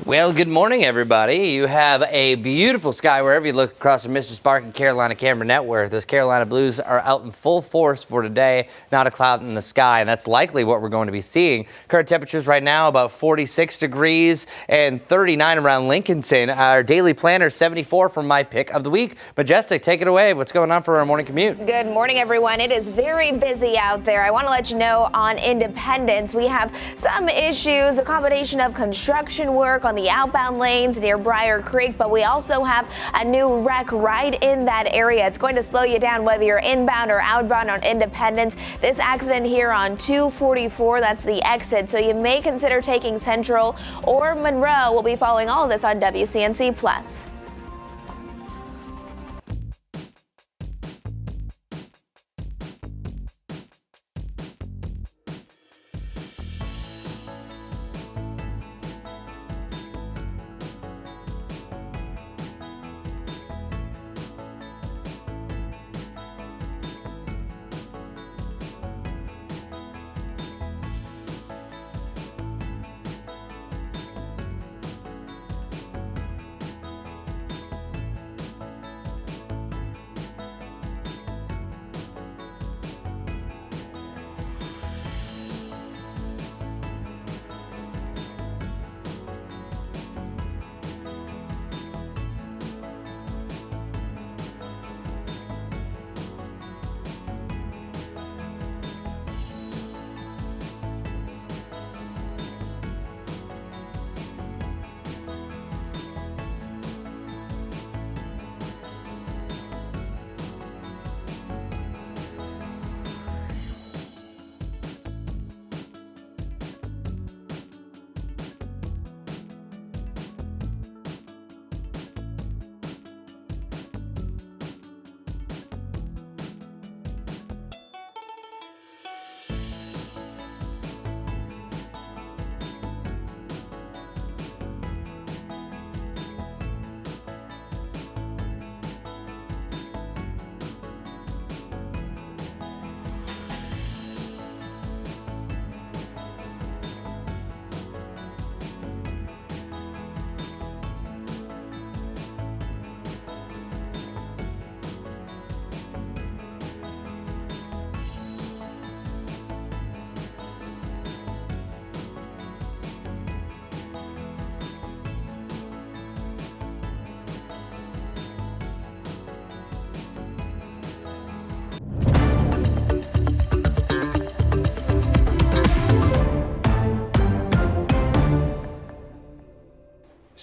Well, good morning, everybody. You have a beautiful sky wherever you look across the Mr. Spark and Carolina Camera Network. Those Carolina Blues are out in full force for today. Not a cloud in the sky, and that's likely what we're going to be seeing. Current temperatures right now about 46 degrees and 39 around Lincolnton. Our daily planner 74 for my pick of the week. Majestic, take it away. What's going on for our morning commute? Good morning, everyone. It is very busy out there. I want to let you know on Independence, we have some issues, a combination of construction work on the outbound lanes near Briar Creek, but we also have a new wreck right in that area. It's going to slow you down whether you're inbound or outbound on Independence. This accident here on 244, that's the exit, so you may consider taking Central or Monroe. We'll be following all of this on WCNC Plus.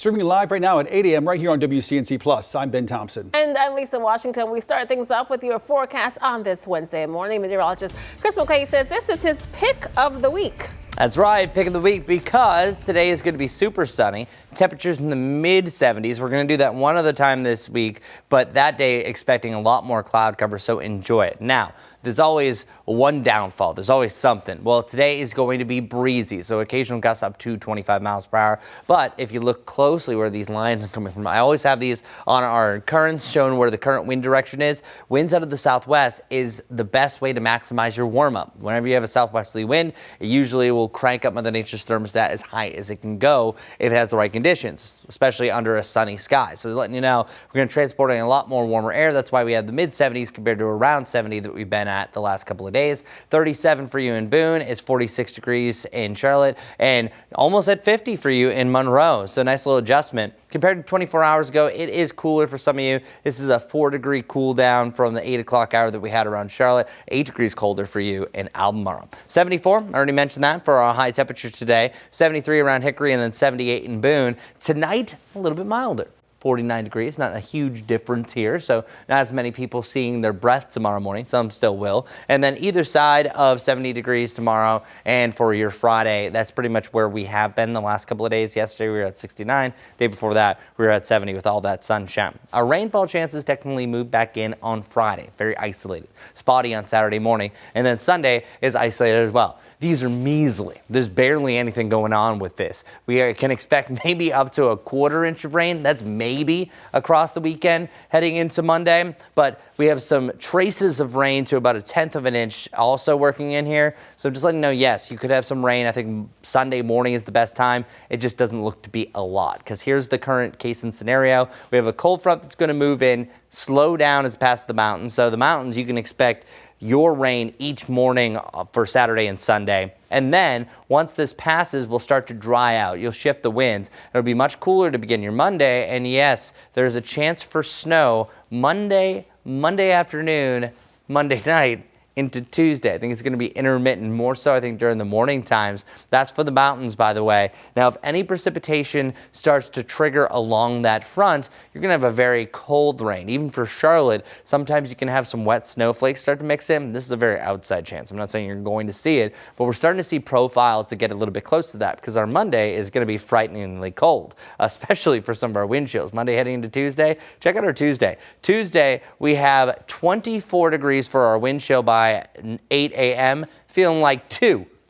streaming live right now at 8 a.m. right here on WCNC Plus. I'm Ben Thompson. And I'm Lisa Washington. We start things off with your forecast on this Wednesday morning. Meteorologist Chris McKay says this is his pick of the week. That's right, pick of the week, because today is going to be super sunny. Temperatures in the mid 70s. We're going to do that one other time this week, but that day expecting a lot more cloud cover, so enjoy it. Now, there's always one downfall. There's always something. Well, today is going to be breezy, so occasional gusts up to 25 miles per hour. But if you look closely where these lines are coming from, I always have these on our currents showing where the current wind direction is. Winds out of the southwest is the best way to maximize your warm up. Whenever you have a southwesterly wind, it usually will crank up Mother Nature's thermostat as high as it can go if it has the right conditions, especially under a sunny sky. So letting you know, we're going to transporting a lot more warmer air. That's why we have the mid 70s compared to around 70 that we've been at the last couple of days. 37 for you in Boone. It's 46 degrees in Charlotte and almost at 50 for you in Monroe. So nice little adjustment. Compared to 24 hours ago, it is cooler for some of you. This is a 4-degree cool down from the 8 o'clock hour that we had around Charlotte. 8 degrees colder for you in Albemarle. 74, I already mentioned that for our high temperatures today. 73 around Hickory and then 78 in Boone. Tonight, a little bit milder. 49 degrees, not a huge difference here, so not as many people seeing their breath tomorrow morning. Some still will. And then either side of 70 degrees tomorrow, and for your Friday, that's pretty much where we have been the last couple of days. Yesterday we were at 69. Day before that we were at 70 with all that sunshine. Our rainfall chances technically move back in on Friday. Very isolated. Spotty on Saturday morning, and then Sunday is isolated as well. These are measly. There's barely anything going on with this. We can expect maybe up to a 1/4 inch of rain. That's maybe across the weekend heading into Monday. But we have some traces of rain to about 1/10 of an inch also working in here. So just letting you know, yes, you could have some rain. I think Sunday morning is the best time. It just doesn't look to be a lot, because here's the current case and scenario. We have a cold front that's going to move in, slow down as it passes the mountains. So the mountains, you can expect your rain each morning for Saturday and Sunday. And then once this passes, we'll start to dry out. You'll shift the winds. It'll be much cooler to begin your Monday. And yes, there's a chance for snow Monday afternoon, Monday night into Tuesday. I think it's going to be intermittent, more so I think during the morning times. That's for the mountains, by the way. Now, if any precipitation starts to trigger along that front, you're going to have a very cold rain. Even for Charlotte, sometimes you can have some wet snowflakes start to mix in. This is a very outside chance. I'm not saying you're going to see it, but we're starting to see profiles to get a little bit close to that, because our Monday is going to be frighteningly cold, especially for some of our wind chills. Monday heading into Tuesday, check out our Tuesday. Tuesday, we have 24 degrees for our wind chill by 8 a.m., feeling like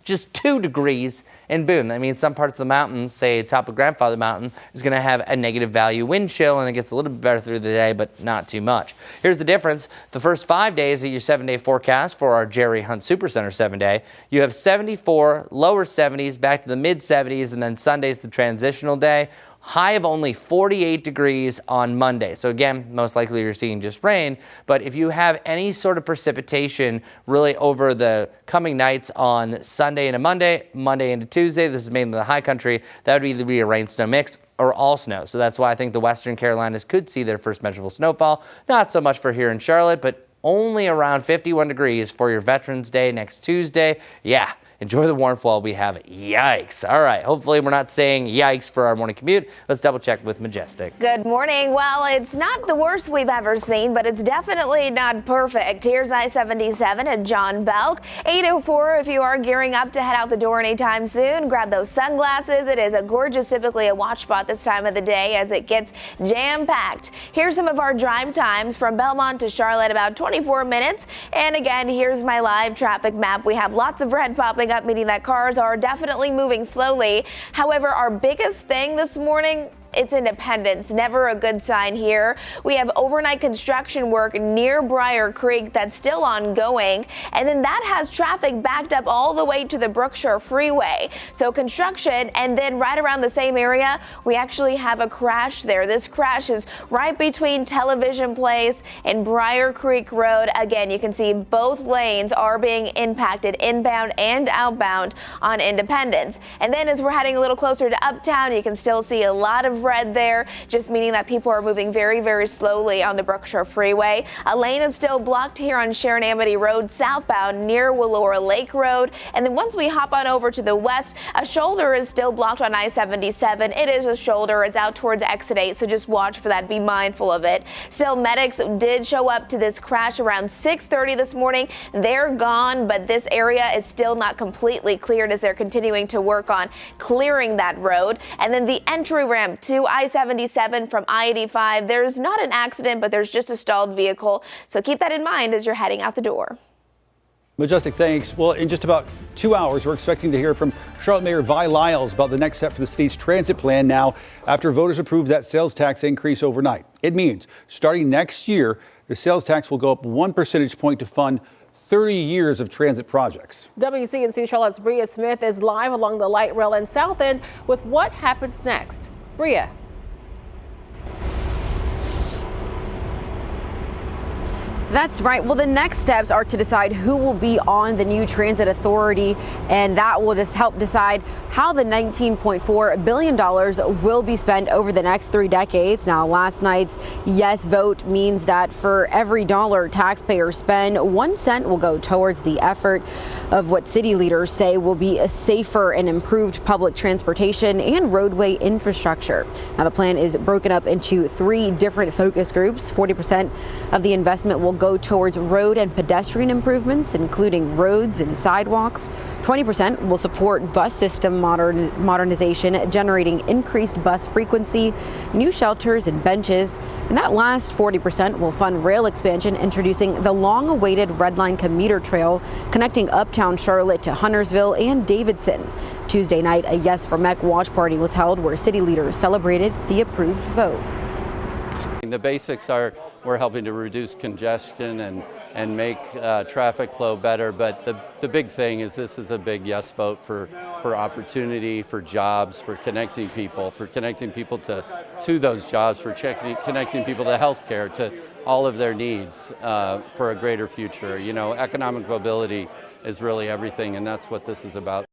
just 2 degrees in Boone. I mean, some parts of the mountains, say top of Grandfather Mountain, is going to have a negative value wind chill, and it gets a little bit better through the day, but not too much. Here's the difference. The first 5 days of your 7-day forecast for our Jerry Hunt Supercenter 7-day, you have 74, lower 70s, back to the mid 70s, and then Sunday's the transitional day. High of only 48 degrees on Monday. So again, most likely you're seeing just rain, but if you have any sort of precipitation really over the coming nights on Sunday into Monday, Monday into Tuesday, this is mainly the high country, that would either be a rain snow mix or all snow. So that's why I think the Western Carolinas could see their first measurable snowfall. Not so much for here in Charlotte, but only around 51 degrees for your Veterans Day next Tuesday. Yeah. Enjoy the warmth while we have it. Yikes. All right. Hopefully we're not saying yikes for our morning commute. Let's double check with Majestic. Good morning. Well, it's not the worst we've ever seen, but it's definitely not perfect. Here's I-77 at John Belk. 8:04 if you are gearing up to head out the door anytime soon. Grab those sunglasses. It is a gorgeous, typically a watch spot this time of the day as it gets jam-packed. Here's some of our drive times from Belmont to Charlotte, about 24 minutes. And again, here's my live traffic map. We have lots of red popping up, meaning that cars are definitely moving slowly. However, our biggest thing this morning, it's Independence. Never a good sign here. We have overnight construction work near Briar Creek that's still ongoing, and then that has traffic backed up all the way to the Brookshire Freeway. So construction, and then right around the same area, we actually have a crash there. This crash is right between Television Place and Briar Creek Road. Again, you can see both lanes are being impacted, inbound and outbound on Independence. And then as we're heading a little closer to Uptown, you can still see a lot of red there, just meaning that people are moving very, very slowly on the Brookshire Freeway. A lane is still blocked here on Sharon Amity Road southbound near Willora Lake Road. And then once we hop on over to the west, a shoulder is still blocked on I-77. It is a shoulder. It's out towards exit 8, so just watch for that. Be mindful of it. Still, medics did show up to this crash around 6:30 this morning. They're gone, but this area is still not completely cleared as they're continuing to work on clearing that road. And then the entry ramp to I-77 from I-85, there's not an accident, but there's just a stalled vehicle. So keep that in mind as you're heading out the door. Majestic, thanks. Well, in just about 2 hours, we're expecting to hear from Charlotte Mayor Vi Lyles about the next step for the state's transit plan now after voters approved that sales tax increase overnight. It means starting next year, the sales tax will go up 1 percentage point to fund 30 years of transit projects. WCNC Charlotte's Bria Smith is live along the light rail in South End with what happens next. Bria. That's right. Well, the next steps are to decide who will be on the new transit authority, and that will just help decide how the $19.4 billion will be spent over the next 3 decades. Now, last night's yes vote means that for every dollar taxpayers spend, 1 cent will go towards the effort of what city leaders say will be a safer and improved public transportation and roadway infrastructure. Now, the plan is broken up into 3 different focus groups. 40% of the investment will go towards road and pedestrian improvements, including roads and sidewalks. 20% will support bus system modernization, generating increased bus frequency, new shelters and benches. And that last 40% will fund rail expansion, introducing the long-awaited Red Line commuter trail connecting uptown Charlotte to Huntersville and Davidson. Tuesday night, a Yes for MEC watch party was held where city leaders celebrated the approved vote. The basics are we're helping to reduce congestion and make traffic flow better, but the big thing is this is a big yes vote for opportunity, for jobs, for connecting people to those jobs, for connecting people to health care, to all of their needs for a greater future. You know, economic mobility is really everything, and that's what this is about.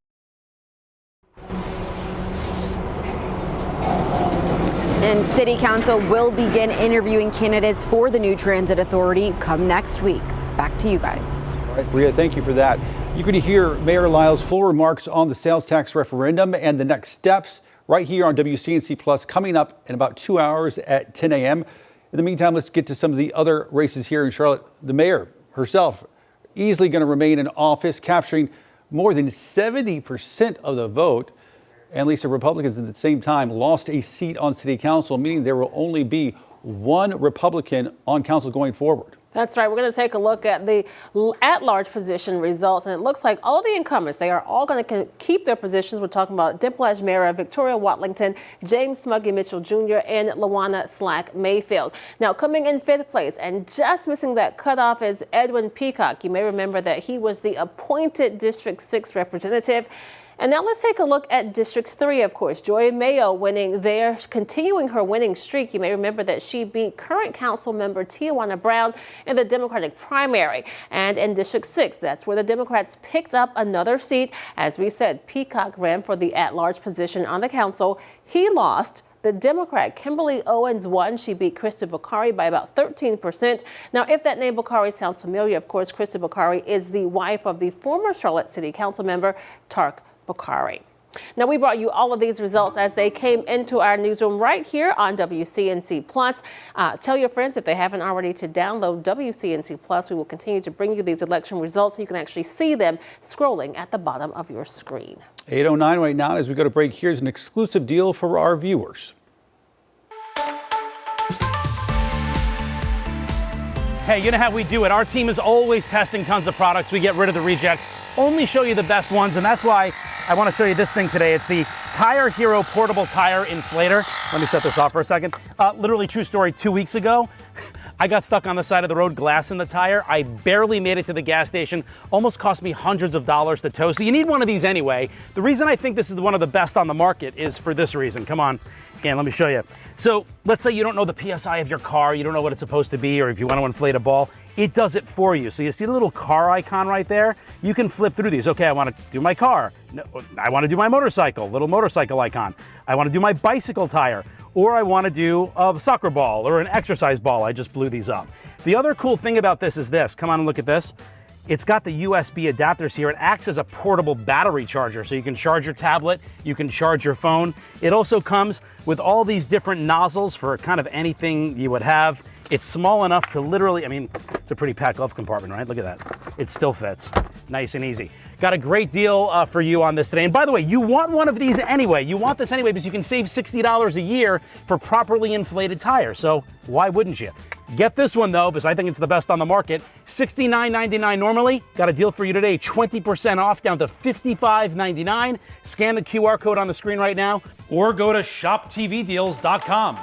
And City Council will begin interviewing candidates for the new transit authority come next week. Back to you guys. All right, Bria, thank you for that. You can hear Mayor Lyles' full remarks on the sales tax referendum and the next steps right here on WCNC Plus coming up in about 2 hours at 10 a.m. In the meantime, let's get to some of the other races here in Charlotte. The mayor herself easily going to remain in office, capturing more than 70% of the vote. And Lisa, Republicans at the same time lost a seat on city council, meaning there will only be 1 Republican on council going forward. That's right. We're going to take a look at the at-large position results, and it looks like all the incumbents, they are all going to keep their positions. We're talking about Dimplash Mara, Victoria Watlington, James Smuggy Mitchell Jr., and Lawana Slack Mayfield. Now, coming in 5th place and just missing that cutoff is Edwin Peacock. You may remember that he was the appointed District 6 representative. And now let's take a look at District 3, of course. Joy Mayo winning there, continuing her winning streak. You may remember that she beat current council member Tijuana Brown in the Democratic primary. And in District 6, that's where the Democrats picked up another seat. As we said, Peacock ran for the at-large position on the council. He lost. The Democrat Kimberly Owens won. She beat Krista Bakari by about 13%. Now, if that name Bakari sounds familiar, of course, Krista Bakari is the wife of the former Charlotte City Council member, Tark Bakari. Now, we brought you all of these results as they came into our newsroom right here on WCNC Plus. Tell your friends, if they haven't already, to download WCNC Plus. We will continue to bring you these election results so you can actually see them scrolling at the bottom of your screen. 8:09 right now. As we go to break, here's an exclusive deal for our viewers. Hey, you know how we do it. Our team is always testing tons of products. We get rid of the rejects, only show you the best ones, and that's why I want to show you this thing today. It's the Tire Hero Portable Tire Inflator. Let me shut this off for a second. Literally true story, 2 weeks ago, I got stuck on the side of the road, glass in the tire. I barely made it to the gas station. Almost cost me hundreds of dollars to tow. So you need one of these anyway. The reason I think this is one of the best on the market is for this reason. Come on. Again, let me show you. So let's say you don't know the PSI of your car. You don't know what it's supposed to be, or if you want to inflate a ball, it does it for you. So you see the little car icon right there? You can flip through these. Okay, I want to do my car. No, I want to do my motorcycle, little motorcycle icon. I want to do my bicycle tire. or I want to do a soccer ball or an exercise ball. I just blew these up. The other cool thing about this is this. Come on and look at this. It's got the USB adapters here. It acts as a portable battery charger, so you can charge your tablet, you can charge your phone. It also comes with all these different nozzles for kind of anything you would have. It's small enough to literally, I mean, it's a pretty packed glove compartment, right? Look at that. It still fits. Nice and easy. Got a great deal for you on this today. And by the way, you want one of these anyway. You want this anyway because you can save $60 a year for properly inflated tires. So why wouldn't you? Get this one though, because I think it's the best on the market. $69.99 normally. Got a deal for you today. 20% off down to $55.99. Scan the QR code on the screen right now or go to shoptvdeals.com.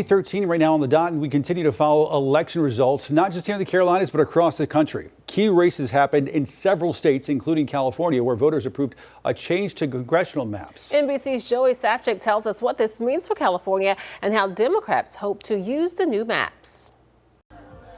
.13 right now on the dot, and we continue to follow election results, not just here in the Carolinas, but across the country. Key races happened in several states, including California, where voters approved a change to congressional maps. NBC's Joey Safchik tells us what this means for California and how Democrats hope to use the new maps.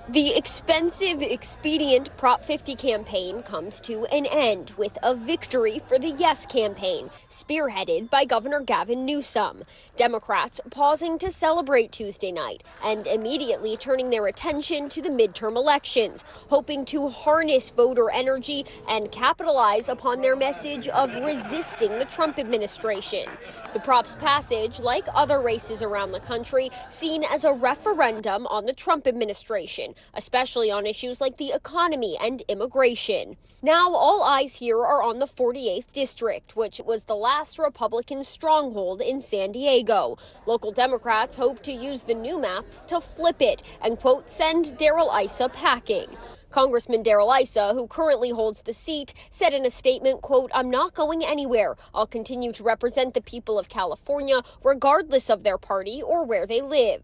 The expensive, expedient Prop 50 campaign comes to an end with a victory for the Yes campaign, spearheaded by Governor Gavin Newsom. Democrats pausing to celebrate Tuesday night and immediately turning their attention to the midterm elections, hoping to harness voter energy and capitalize upon their message of resisting the Trump administration. The prop's passage, like other races around the country, seen as a referendum on the Trump administration, especially on issues like the economy and immigration. Now all eyes here are on the 48th district, which was the last Republican stronghold in San Diego. Local Democrats hope to use the new maps to flip it and, quote, send Darrell Issa packing. Congressman Darrell Issa, who currently holds the seat, said in a statement, quote, "I'm not going anywhere. I'll continue to represent the people of California, regardless of their party or where they live."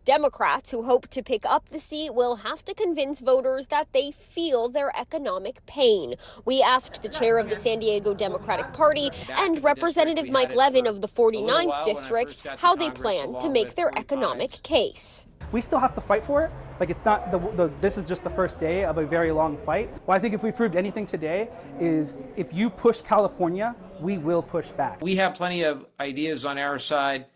Democrats who hope to pick up the seat will have to convince voters that they feel their economic pain. We asked the chair of the San Diego Democratic Party and Representative Mike Levin of the 49th District how they plan to make their economic case. We still have to fight for it. Like, it's not this is just the first day of a very long fight. Well, I think if we proved anything today is if you push California, we will push back. We have plenty of ideas on our side,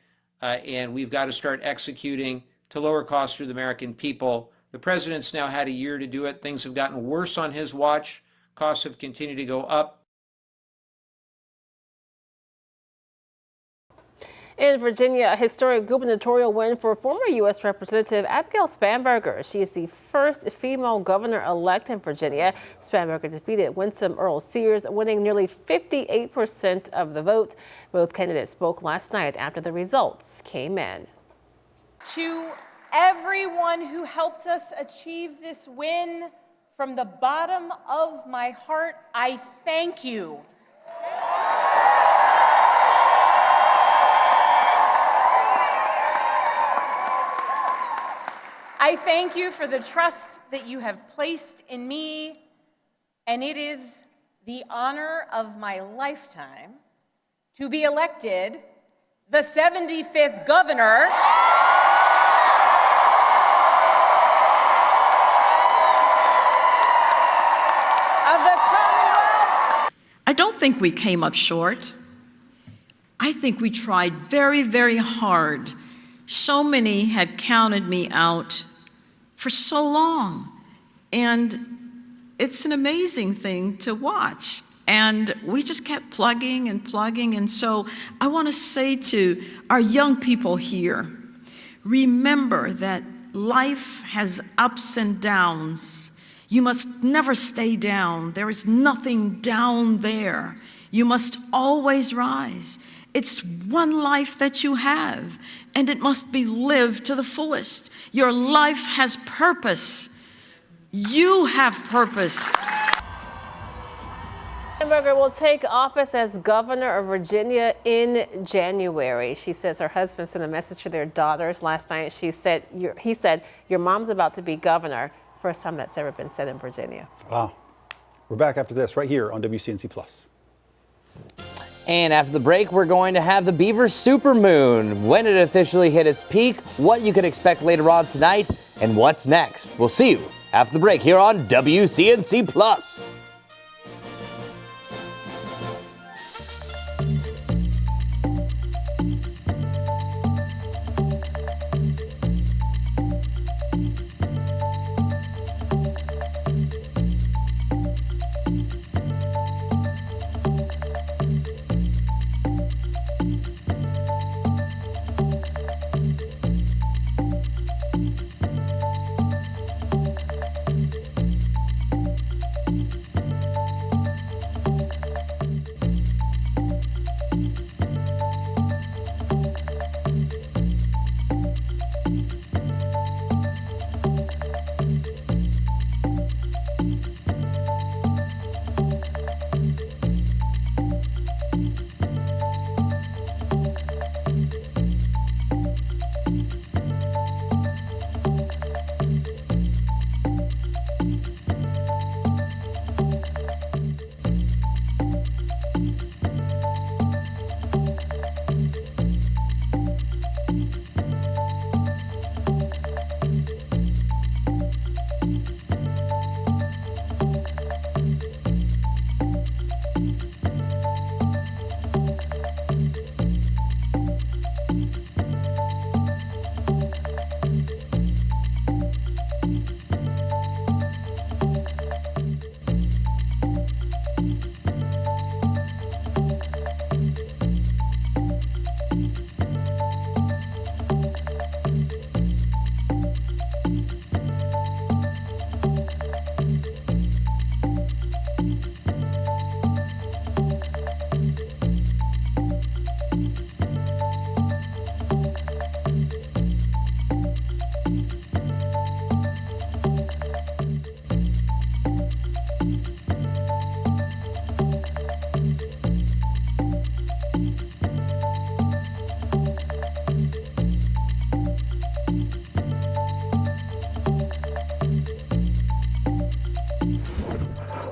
and we've got to start executing to lower costs for the American people. The president's now had a year to do it. Things have gotten worse on his watch. Costs have continued to go up. In Virginia, a historic gubernatorial win for former U.S. Representative Abigail Spanberger. She is the first female governor-elect in Virginia. Spanberger defeated Winsome Earl Sears, winning nearly 58% of the vote. Both candidates spoke last night after the results came in. To everyone who helped us achieve this win, from the bottom of my heart, I thank you. I thank you for the trust that you have placed in me, and it is the honor of my lifetime to be elected the 75th governor of the Commonwealth. I don't think we came up short. I think we tried very, very hard. So many had counted me out for so long, and it's an amazing thing to watch. And we just kept plugging and plugging. And so I want to say to our young people here, remember that life has ups and downs. You must never stay down. There is nothing down there. You must always rise. It's one life that you have, and it must be lived to the fullest. Your life has purpose. You have purpose. Spanberger will take office as governor of Virginia in January. She says her husband sent a message to their daughters last night. He said, your mom's about to be governor. First time that's ever been said in Virginia. Wow. We're back after this right here on WCNC Plus. And after the break, we're going to have the Beaver supermoon, when it officially hit its peak, what you can expect later on tonight, and what's next. We'll see you after the break here on WCNC Plus.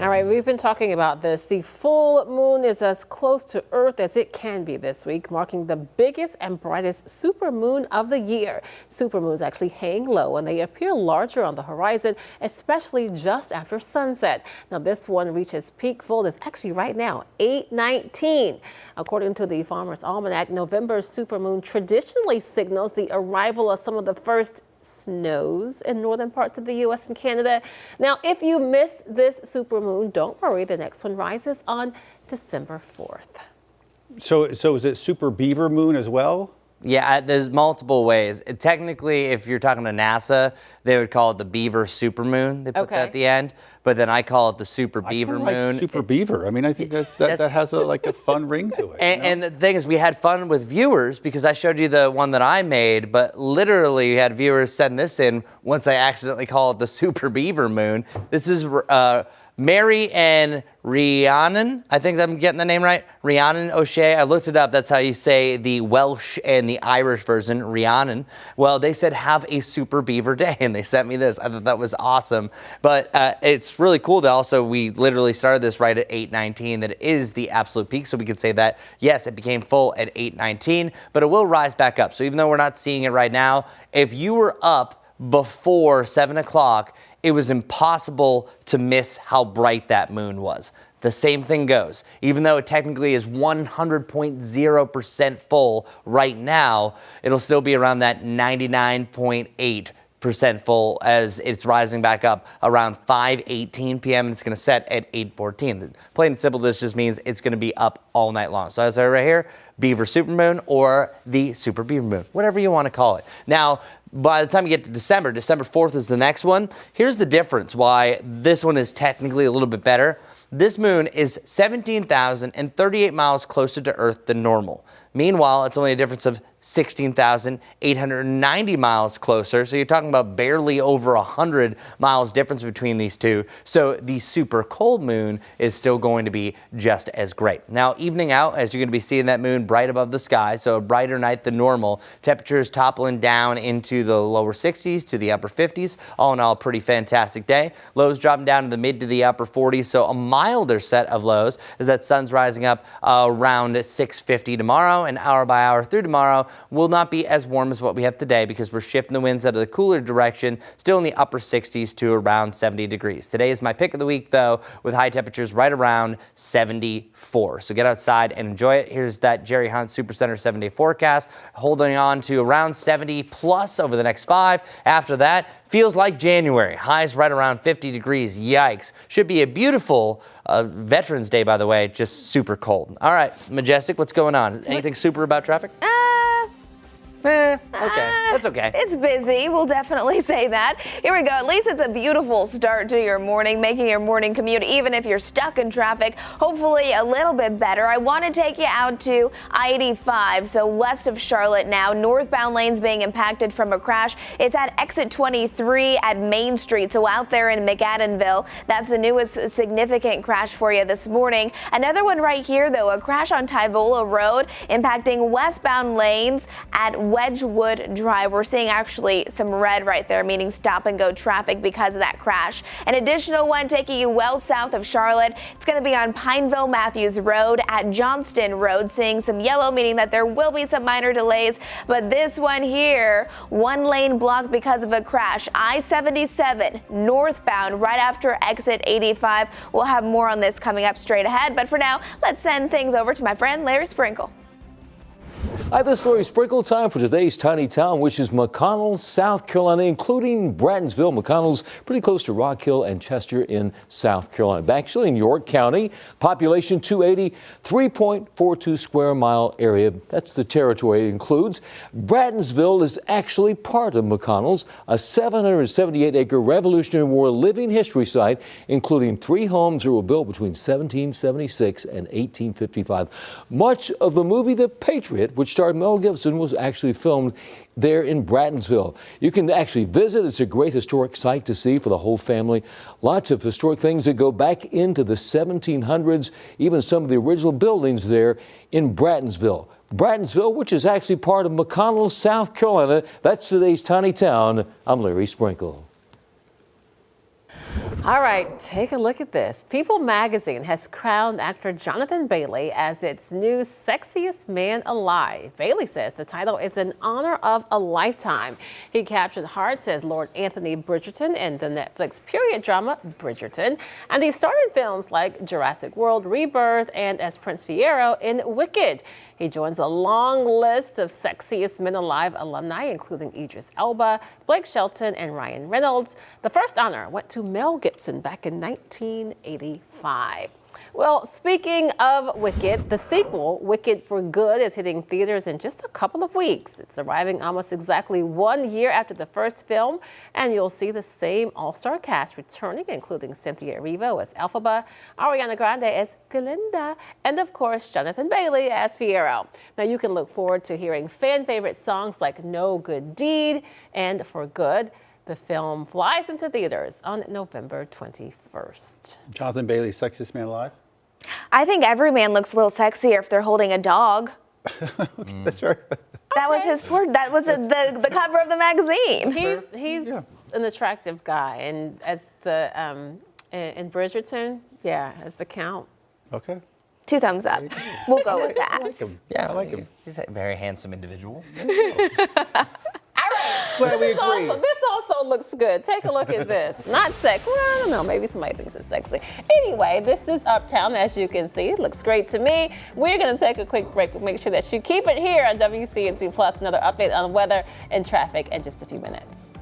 All right, we've been talking about this. The full moon is as close to Earth as it can be this week, marking the biggest and brightest supermoon of the year. Supermoons actually hang low and they appear larger on the horizon, especially just after sunset. Now, this one reaches peak full. It's actually right now, 8:19. According to the Farmer's Almanac, November's supermoon traditionally signals the arrival of some of the first snows in northern parts of the U.S. and Canada. Now, if you miss this supermoon, don't worry. The next one rises on December 4th. So is it super beaver moon as well? Yeah, there's multiple ways. Technically, if you're talking to NASA, they would call it the Beaver Supermoon. They put that at the end, but then I call it the Super Beaver Moon. Like Super Beaver. I mean, I think that has a fun ring to it. And the thing is, we had fun with viewers because I showed you the one that I made, but literally we had viewers send this in once I accidentally call it the Super Beaver Moon. This is Mary and Rhiannon, I think I'm getting the name right. Rhiannon O'Shea. I looked it up. That's how you say the Welsh and the Irish version, Rhiannon. Well, they said have a super beaver day, and they sent me this. I thought that was awesome. But it's really cool that also we literally started this right at 8:19. That it is the absolute peak. So we could say that, yes, it became full at 8:19, but it will rise back up. So even though we're not seeing it right now, if you were up before 7 o'clock, it was impossible to miss how bright that moon was. The same thing goes. Even though it technically is 100.0% full right now, it'll still be around that 99.8% full as it's rising back up around 5:18 p.m. and it's going to set at 8:14. Plain and simple, this just means it's going to be up all night long. So as I right here, Beaver Supermoon or the Super Beaver Moon, whatever you want to call it. Now, by the time you get to December 4th is the next one. Here's the difference why this one is technically a little bit better. This moon is 17,038 miles closer to Earth than normal. Meanwhile, it's only a difference of 16,890 miles closer. So you're talking about barely over 100 miles difference between these two. So the super cold moon is still going to be just as great. Now, evening out, as you're going to be seeing that moon bright above the sky, so a brighter night than normal. Temperatures toppling down into the lower 60s to the upper 50s. All in all, a pretty fantastic day. Lows dropping down to the mid to the upper 40s, so a milder set of lows as that sun's rising up around 6:50 tomorrow, and hour by hour through tomorrow will not be as warm as what we have today because we're shifting the winds out of the cooler direction, still in the upper 60s to around 70 degrees. Today is my pick of the week, though, with high temperatures right around 74. So get outside and enjoy it. Here's that Jerry Hunt Supercenter 7-day forecast, holding on to around 70 plus over the next 5. After that, feels like January. Highs right around 50 degrees. Yikes. Should be a beautiful Veterans Day, by the way, just super cold. All right, Majestic, what's going on? Anything super about traffic? Okay, that's okay. It's busy. We'll definitely say that. Here we go. At least it's a beautiful start to your morning, making your morning commute, even if you're stuck in traffic, hopefully a little bit better. I want to take you out to I-85, so west of Charlotte now. Northbound lanes being impacted from a crash. It's at exit 23 at Main Street, so out there in McAdenville. That's the newest significant crash for you this morning. Another one right here, though, a crash on Tyvola Road impacting westbound lanes at Wedgwood Drive. We're seeing actually some red right there, meaning stop and go traffic because of that crash. An additional one taking you well south of Charlotte. It's going to be on Pineville Matthews Road at Johnston Road, seeing some yellow, meaning that there will be some minor delays. But this one here, one lane blocked because of a crash. I-77 northbound right after exit 85. We'll have more on this coming up straight ahead. But for now, let's send things over to my friend Larry Sprinkle. Hi, this story sprinkle time for today's tiny town, which is McConnell, South Carolina, including Brattonsville. McConnell's pretty close to Rock Hill and Chester in South Carolina. Actually in York County, population 280, 3.42 square mile area. That's the territory it includes. Brattonsville is actually part of McConnell's, a 778-acre Revolutionary War living history site, including 3 homes that were built between 1776 and 1855. Much of the movie The Patriot, which starred Mel Gibson, was actually filmed there in Brattonsville. You can actually visit. It's a great historic site to see for the whole family. Lots of historic things that go back into the 1700s, even some of the original buildings there in Brattonsville. Brattonsville, which is actually part of McConnell, South Carolina. That's today's tiny town. I'm Larry Sprinkle. All right, take a look at this. People magazine has crowned actor Jonathan Bailey as its new sexiest man alive. Bailey says the title is in honor of a lifetime. He captured hearts as Lord Anthony Bridgerton in the Netflix period drama Bridgerton, and he starred in films like Jurassic World, Rebirth, and as Prince Fiero in Wicked. He joins a long list of sexiest men alive alumni, including Idris Elba, Blake Shelton, and Ryan Reynolds. The first honor went to Mel Gibson back in 1985. Well, speaking of Wicked, the sequel, Wicked for Good, is hitting theaters in just a couple of weeks. It's arriving almost exactly 1 year after the first film, and you'll see the same all-star cast returning, including Cynthia Erivo as Elphaba, Ariana Grande as Glinda, and of course, Jonathan Bailey as Fiyero. Now, you can look forward to hearing fan-favorite songs like No Good Deed and For Good. The film flies into theaters on November 21st. Jonathan Bailey, sexiest man alive? I think every man looks a little sexier if they're holding a dog. That's right. That was his word. That was the cover of the magazine. He's an attractive guy, and as the in Bridgerton, as the Count. Okay. 2 thumbs up. We'll go with that. I like him. Yeah, I like him. He's a very handsome individual. Glad we agree. This also looks good. Take a look at this. Not sexy. Well, I don't know. Maybe somebody thinks it's sexy. Anyway, this is Uptown, as you can see. It looks great to me. We're going to take a quick break. Make sure that you keep it here on WCNC Plus. Another update on weather and traffic in just a few minutes.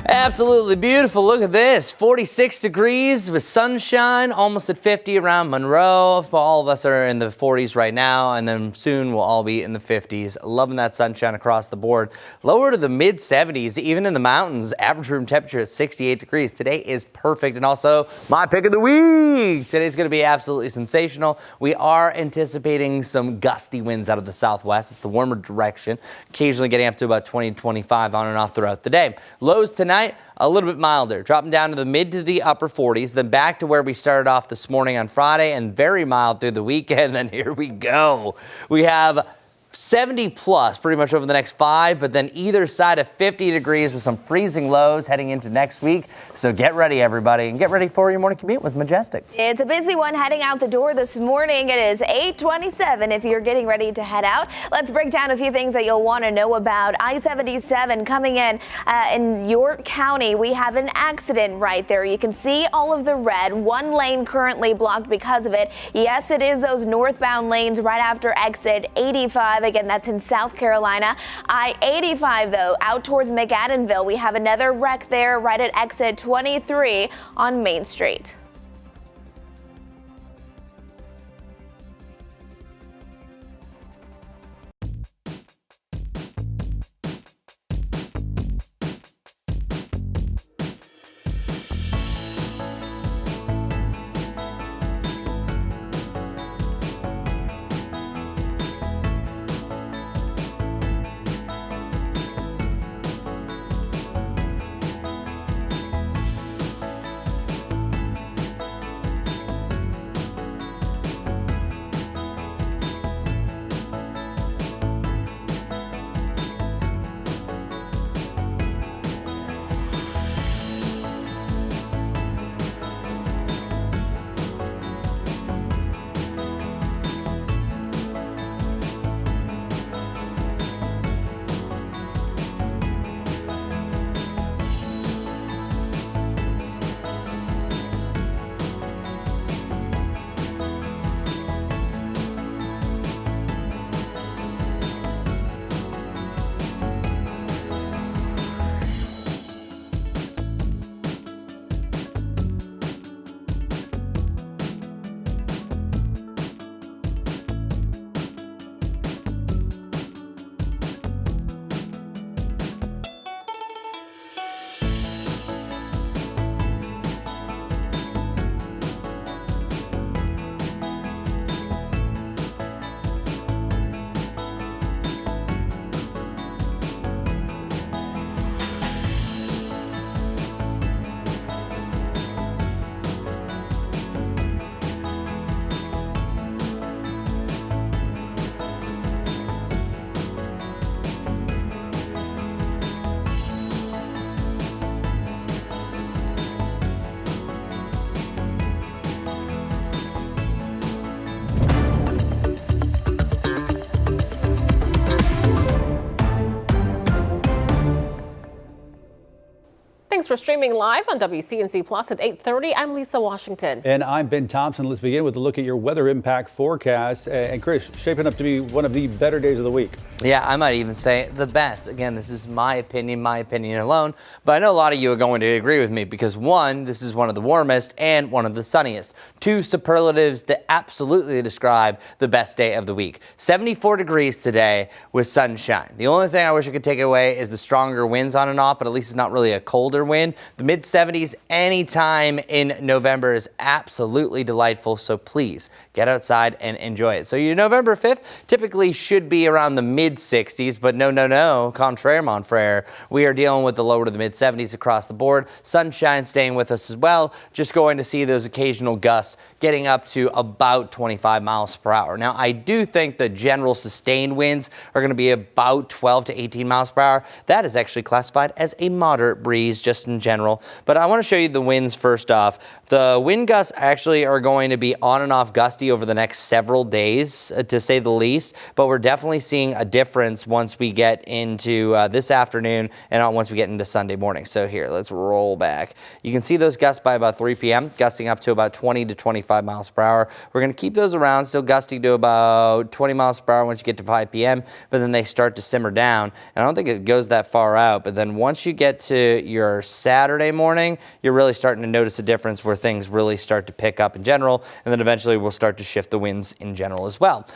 Absolutely beautiful. Look at this. 46 degrees with sunshine, almost at 50 around Monroe. All of us are in the 40s right now, and then soon we'll all be in the 50s. Loving that sunshine across the board. Lower to the mid 70s, even in the mountains. Average room temperature at 68 degrees. Today is perfect, and also my pick of the week. Today's going to be absolutely sensational. We are anticipating some gusty winds out of the southwest. It's the warmer direction, occasionally getting up to about 20 to 25 on and off throughout the day. Lows tonight, a little bit milder, dropping down to the mid to the upper 40s, then back to where we started off this morning on Friday, and very mild through the weekend. Then here we go. We have 70 plus pretty much over the next 5, but then either side of 50 degrees with some freezing lows heading into next week. So get ready, everybody, and get ready for your morning commute with Majestic. It's a busy one heading out the door this morning. It is 8:27 if you're getting ready to head out. Let's break down a few things that you'll want to know about. I-77 coming in York County. We have an accident right there. You can see all of the red. One lane currently blocked because of it. Yes, it is those northbound lanes right after exit 85. Again, that's in South Carolina. I-85, though, out towards McAdenville. We have another wreck there right at exit 23 on Main Street. Thanks for streaming live on WCNC Plus at 8:30. I'm Lisa Washington. And I'm Ben Thompson. Let's begin with a look at your weather impact forecast. And Chris, shaping up to be one of the better days of the week. Yeah, I might even say the best. Again, this is my opinion alone, but I know a lot of you are going to agree with me because one, this is one of the warmest and one of the sunniest. Two superlatives that absolutely describe the best day of the week. 74 degrees today with sunshine. The only thing I wish I could take away is the stronger winds on and off, but at least it's not really a colder wind. The mid 70s anytime in November is absolutely delightful, so please get outside and enjoy it. So your November 5th typically should be around the mid 60s, but no, contraire, mon frere. We are dealing with the lower to the mid 70s across the board. Sunshine staying with us as well. Just going to see those occasional gusts getting up to about 25 miles per hour. Now, I do think the general sustained winds are going to be about 12 to 18 miles per hour. That is actually classified as a moderate breeze just in general. But I want to show you the winds first off. The wind gusts actually are going to be on and off gusty over the next several days, to say the least. But we're definitely seeing a difference once we get into this afternoon and once we get into Sunday morning. So here, let's roll back. You can see those gusts by about 3 p.m., gusting up to about 20 to 25 miles per hour. We're going to keep those around, still gusting to about 20 miles per hour once you get to 5 p.m., but then they start to simmer down. And I don't think it goes that far out, but then once you get to your Saturday morning, you're really starting to notice a difference where things really start to pick up in general, and then eventually we'll start to shift the winds in general as well.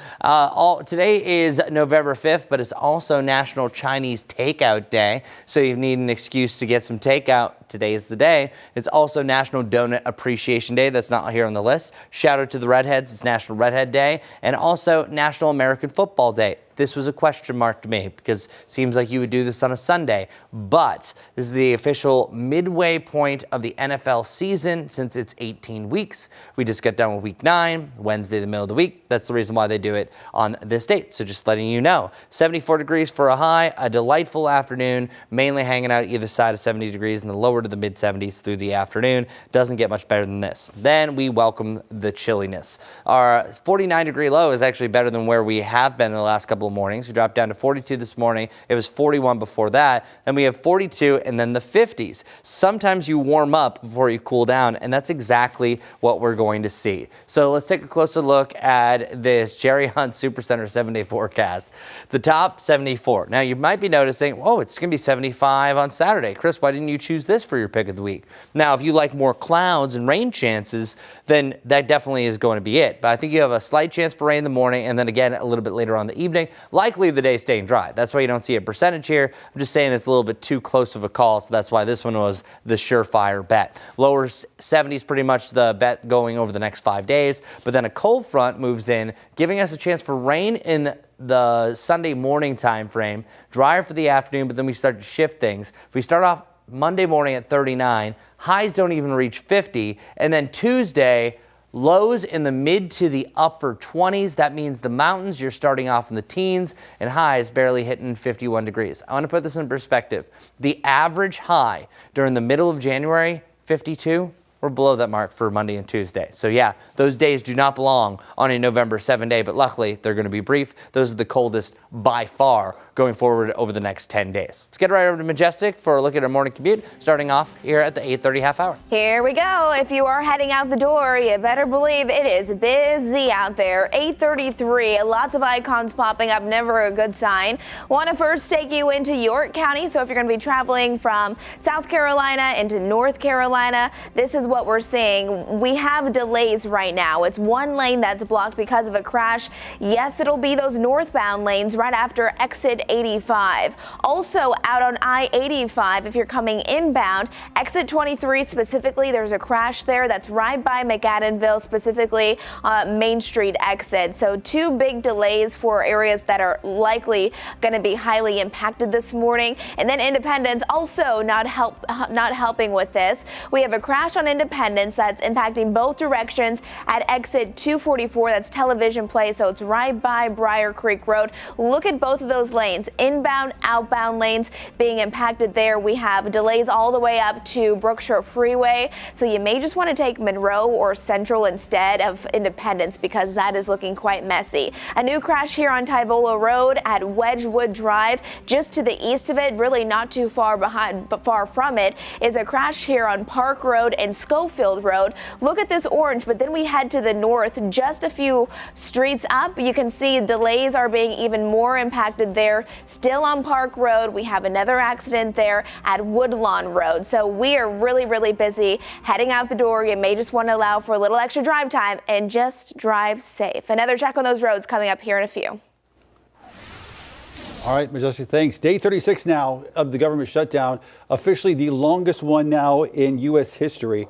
Today is November 5th, but it's also National Chinese Takeout Day, so you need an excuse to get some takeout. Today is the day. It's also National Donut Appreciation Day. That's not here on the list. Shout out to the Redheads. It's National Redhead Day, and also National American Football Day. This was a question mark to me because it seems like you would do this on a Sunday, but this is the official midway point of the NFL season since it's 18 weeks. We just got done with week 9, Wednesday, the middle of the week. That's the reason why they do it on this date. So just letting you know, 74 degrees for a high, a delightful afternoon, mainly hanging out either side of 70 degrees in the lower to the mid 70s through the afternoon. Doesn't get much better than this. Then we welcome the chilliness. Our 49 degree low is actually better than where we have been in the last couple of mornings. We dropped down to 42 this morning. It was 41 before that. Then we have 42 and then the 50s. Sometimes you warm up before you cool down, and that's exactly what we're going to see. So let's take a closer look at this Jerry Hunt Supercenter 7-day forecast. The top 74. Now you might be noticing, oh, it's going to be 75 on Saturday. Chris, why didn't you choose this for your pick of the week? Now, if you like more clouds and rain chances, then that definitely is going to be it. But I think you have a slight chance for rain in the morning and then again a little bit later on in the evening. Likely the day staying dry. That's why you don't see a percentage here. I'm just saying it's a little bit too close of a call, so that's why this one was the surefire bet. Lower 70s pretty much the bet going over the next 5 days, but then a cold front moves in, giving us a chance for rain in the Sunday morning time frame, drier for the afternoon, but then we start to shift things. If we start off Monday morning at 39, highs don't even reach 50, and then Tuesday, lows in the mid to the upper 20s. That means the mountains, you're starting off in the teens, and highs barely hitting 51 degrees. I want to put this in perspective. The average high during the middle of January, 52, we're below that mark for Monday and Tuesday. So yeah, those days do not belong on a November 7 day, but luckily they're going to be brief. Those are the coldest by far going forward over the next 10 days. Let's get right over to Majestic for a look at our morning commute, starting off here at the 8:30 half hour. Here we go. If you are heading out the door, you better believe it is busy out there. 8:33, lots of icons popping up, never a good sign. Want to first take you into York County. So if you're going to be traveling from South Carolina into North Carolina, this is what we're seeing. We have delays right now. It's one lane that's blocked because of a crash. Yes, it'll be those northbound lanes right after exit 85. Also out on I-85, if you're coming inbound, exit 23 specifically, there's a crash there that's right by McAdenville, specifically Main Street exit. So 2 big delays for areas that are likely going to be highly impacted this morning. And then Independence also not helping with this. We have a crash on Independence Independence. That's impacting both directions at exit 244. That's Television Place, so it's right by Briar Creek Road. Look at both of those lanes, inbound, outbound lanes being impacted there. We have delays all the way up to Brookshire Freeway, so you may just want to take Monroe or Central instead of Independence because that is looking quite messy. A new crash here on Tyvola Road at Wedgwood Drive, just to the east of it, really not too far behind, but far from it, is a crash here on Park Road and Schofield Road. Look at this orange, but then we head to the north, just a few streets up. You can see delays are being even more impacted there. Still on Park Road, we have another accident there at Woodlawn Road. So we are really, really busy heading out the door. You may just want to allow for a little extra drive time and just drive safe. Another check on those roads coming up here in a few. All right, Majestic, thanks. Day 36 now of the government shutdown, officially the longest one now in U.S. history,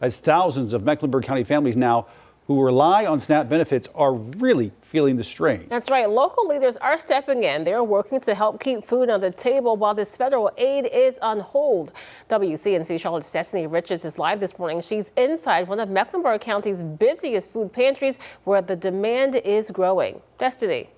as thousands of Mecklenburg County families now who rely on SNAP benefits are really feeling the strain. That's right. Local leaders are stepping in. They're working to help keep food on the table while this federal aid is on hold. WCNC Charlotte's Destiny Richards is live this morning. She's inside one of Mecklenburg County's busiest food pantries where the demand is growing. Destiny.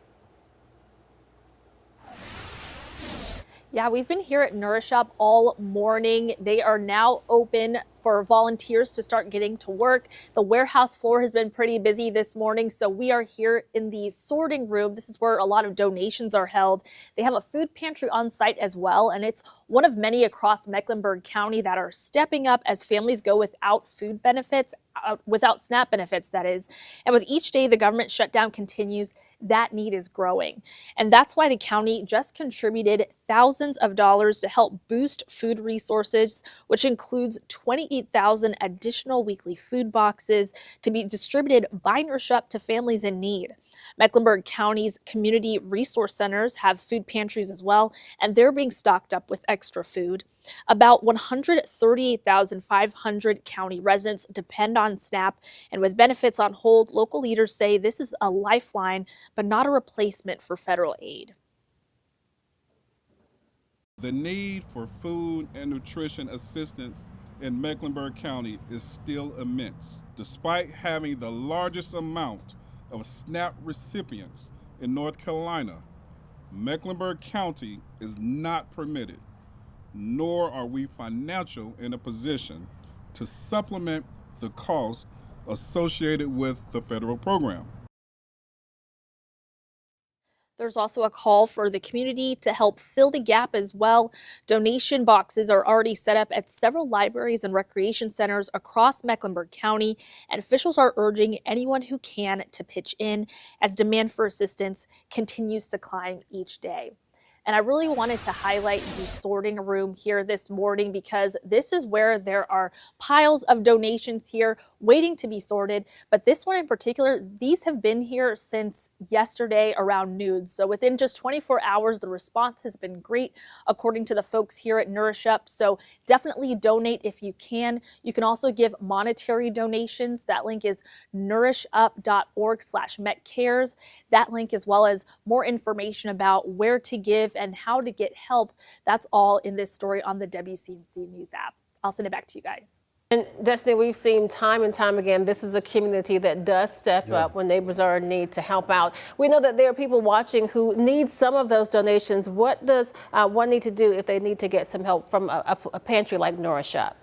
Yeah, we've been here at Nourish Up all morning. They are now open for volunteers to start getting to work. The warehouse floor has been pretty busy this morning, so we are here in the sorting room. This is where a lot of donations are held. They have a food pantry on site as well, and it's one of many across Mecklenburg County that are stepping up as families go without food benefits, without SNAP benefits, that is. And with each day the government shutdown continues, that need is growing. And that's why the county just contributed thousands of dollars to help boost food resources, which includes 28,000 additional weekly food boxes to be distributed by Nourish Up to families in need. Mecklenburg County's community resource centers have food pantries as well, and they're being stocked up with extra food. About 138,500 county residents depend on SNAP, and with benefits on hold, local leaders say this is a lifeline, but not a replacement for federal aid. The need for food and nutrition assistance in Mecklenburg County is still immense. Despite having the largest amount of SNAP recipients in North Carolina, Mecklenburg County is not permitted, nor are we financial in a position to supplement the costs associated with the federal program. There's also a call for the community to help fill the gap as well. Donation boxes are already set up at several libraries and recreation centers across Mecklenburg County, and officials are urging anyone who can to pitch in as demand for assistance continues to climb each day. And I really wanted to highlight the sorting room here this morning because this is where there are piles of donations here waiting to be sorted. But this one in particular, these have been here since yesterday around noon. So within just 24 hours, the response has been great, according to the folks here at Nourish Up. So definitely donate if you can. You can also give monetary donations. That link is nourishup.org/MetCares. That link, as well as more information about where to give and how to get help. That's all in this story on the WCNC News app. I'll send it back to you guys. And Destiny, we've seen time and time again, this is a community that does step up when neighbors are in need to help out. We know that there are people watching who need some of those donations. What does one need to do if they need to get some help from a pantry like Nourish Up?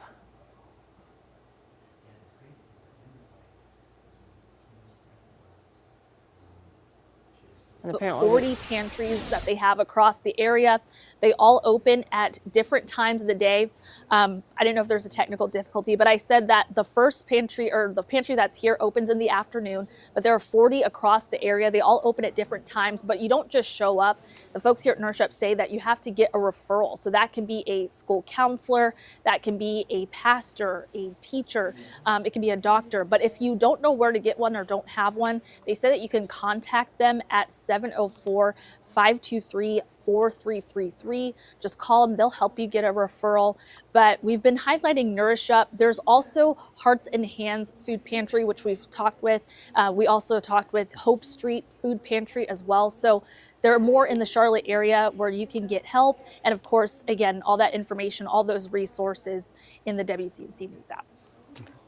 The 40 pantries that they have across the area, they all open at different times of the day. I didn't know if there's a technical difficulty, but I said that the first pantry, or the pantry that's here, opens in the afternoon, but there are 40 across the area. They all open at different times, but you don't just show up. The folks here at Nourish Up say that you have to get a referral. So that can be a school counselor, that can be a pastor, a teacher, it can be a doctor. But if you don't know where to get one or don't have one, they say that you can contact them at 704-523-4333. Just call them, they'll help you get a referral. But we've been highlighting Nourish Up. There's also Hearts and Hands Food Pantry, which we've talked with. We also talked with Hope Street Food Pantry as well. So there are more in the Charlotte area where you can get help. And of course, again, all that information, all those resources in the WCNC News app.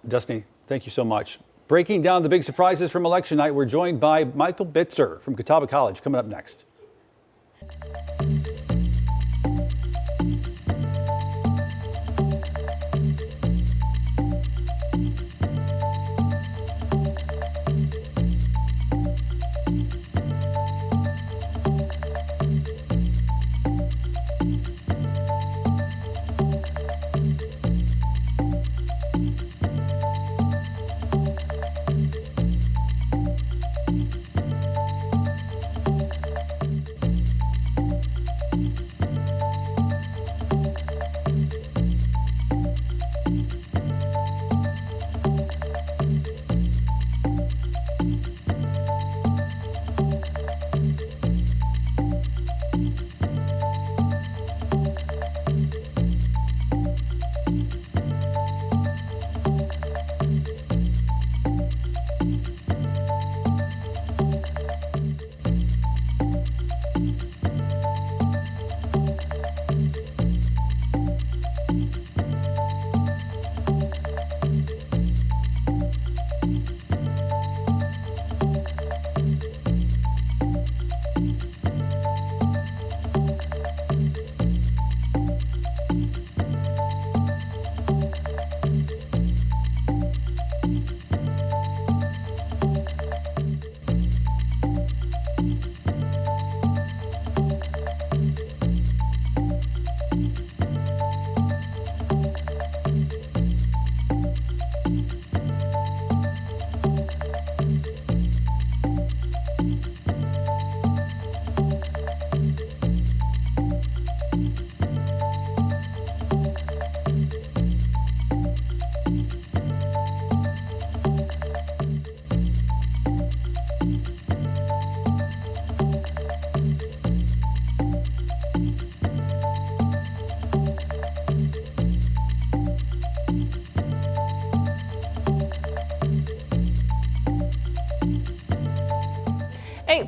Destiny, thank you so much. Breaking down the big surprises from election night, we're joined by Michael Bitzer from Catawba College, coming up next.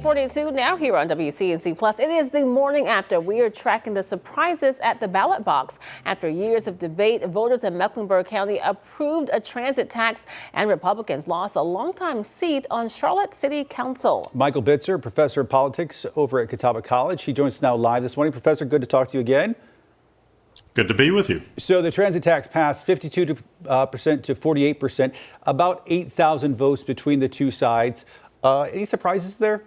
.42 now here on WCNC Plus. It is the morning after. We are tracking the surprises at the ballot box. After years of debate, voters in Mecklenburg County approved a transit tax, and Republicans lost a longtime seat on Charlotte City Council. Michael Bitzer, professor of politics over at Catawba College. He joins us now live this morning. Professor, good to talk to you again. Good to be with you. So the transit tax passed 52% to 48%, about 8,000 votes between the two sides. Any surprises there?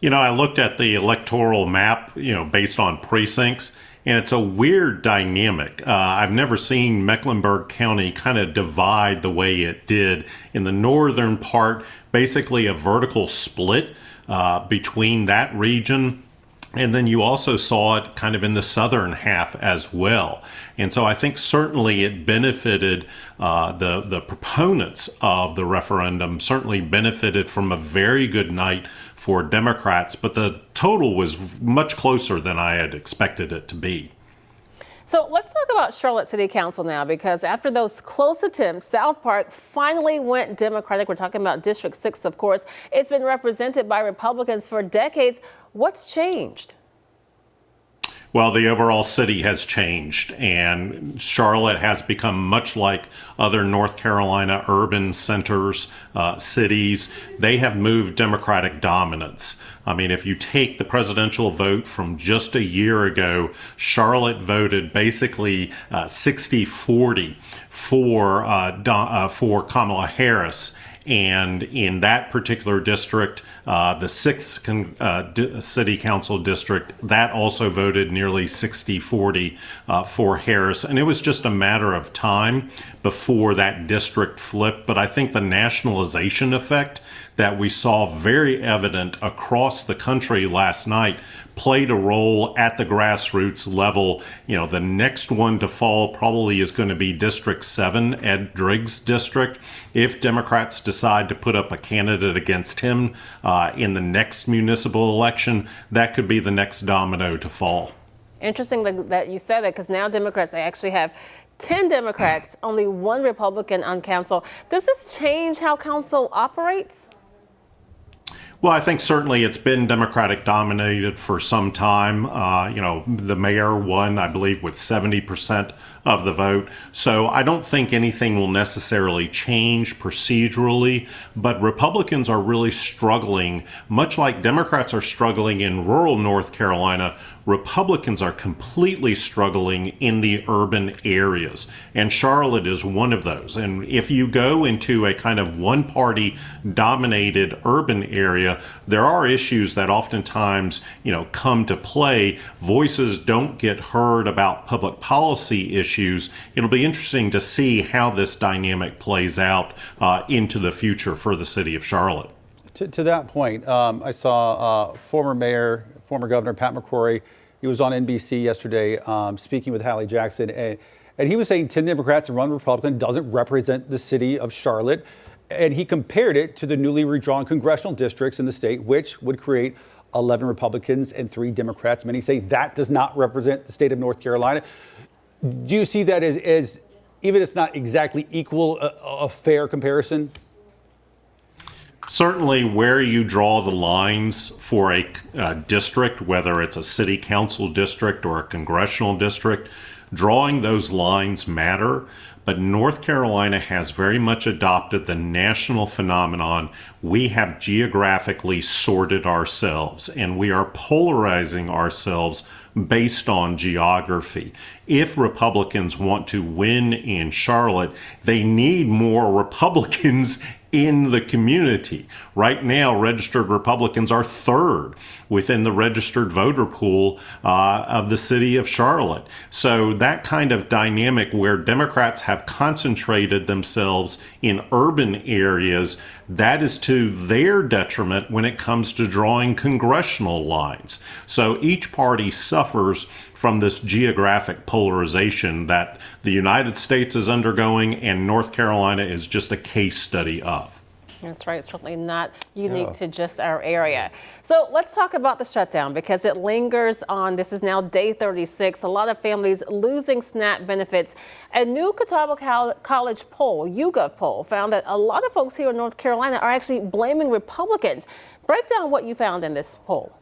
You know, I looked at the electoral map, based on precincts, and it's a weird dynamic. I've never seen Mecklenburg County kind of divide the way it did. In the northern part, basically a vertical split between that region. And then you also saw it kind of in the southern half as well. And so I think certainly it benefited the proponents of the referendum, certainly benefited from a very good night for Democrats, but the total was much closer than I had expected it to be. So let's talk about Charlotte City Council now, because after those close attempts, South Park finally went Democratic. We're talking about District 6, of course. It's been represented by Republicans for decades. What's changed? Well, the overall city has changed, and Charlotte has become much like other North Carolina urban centers, cities. They have moved Democratic dominance. I mean, if you take the presidential vote from just a year ago, Charlotte voted basically 60-40 for Kamala Harris. And in that particular district, the 6th city council district, that also voted nearly 60-40 for Harris. And it was just a matter of time before that district flipped. But I think the nationalization effect that we saw very evident across the country last night played a role at the grassroots level. You know, the next one to fall probably is going to be District 7, Ed Driggs' district. If Democrats decide to put up a candidate against him in the next municipal election, that could be the next domino to fall. Interesting that you said that, because now Democrats, they actually have 10 Democrats, only 1 Republican on council. Does this change how council operates? Well, I think certainly it's been Democratic dominated for some time. The mayor won, I believe, with 70% of the vote. So I don't think anything will necessarily change procedurally, but Republicans are really struggling, much like Democrats are struggling in rural North Carolina. Republicans are completely struggling in the urban areas, and Charlotte is one of those. And if you go into a kind of one-party dominated urban area, there are issues that oftentimes, come to play. Voices don't get heard about public policy issues. It'll be interesting to see how this dynamic plays out into the future for the city of Charlotte. To that point, I saw former Governor Pat McCrory. He was on NBC yesterday speaking with Hallie Jackson, and he was saying 10 Democrats and 1 Republican doesn't represent the city of Charlotte. And he compared it to the newly redrawn congressional districts in the state, which would create 11 Republicans and 3 Democrats. Many say that does not represent the state of North Carolina. Do you see that as even if it's not exactly equal, a fair comparison? Certainly where you draw the lines for a district, whether it's a city council district or a congressional district, drawing those lines matter. But North Carolina has very much adopted the national phenomenon. We have geographically sorted ourselves, and we are polarizing ourselves based on geography. If Republicans want to win in Charlotte, they need more Republicans in the community. Right now, registered Republicans are 3rd within the registered voter pool of the city of Charlotte. So that kind of dynamic where Democrats have concentrated themselves in urban areas, that is to their detriment when it comes to drawing congressional lines. So each party suffers from this geographic polarization that the United States is undergoing, and North Carolina is just a case study of. That's right. It's certainly not unique to just our area. So let's talk about the shutdown because it lingers on. This is now day 36. A lot of families losing SNAP benefits. A new Catawba College poll, YouGov poll, found that a lot of folks here in North Carolina are actually blaming Republicans. Break down what you found in this poll.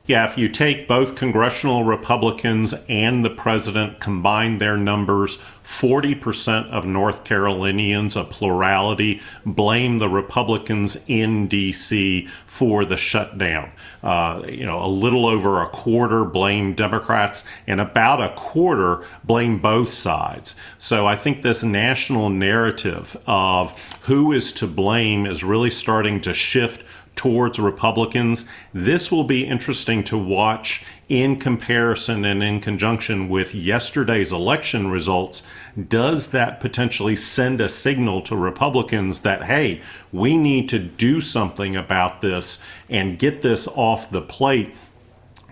Yeah, if you take both congressional Republicans and the president, combine their numbers, 40% of North Carolinians, a plurality, blame the Republicans in D.C. for the shutdown. A little over a quarter blame Democrats, and about a quarter blame both sides. So I think this national narrative of who is to blame is really starting to shift towards Republicans. This will be interesting to watch in comparison and in conjunction with yesterday's election results. Does that potentially send a signal to Republicans that, hey, we need to do something about this and get this off the plate?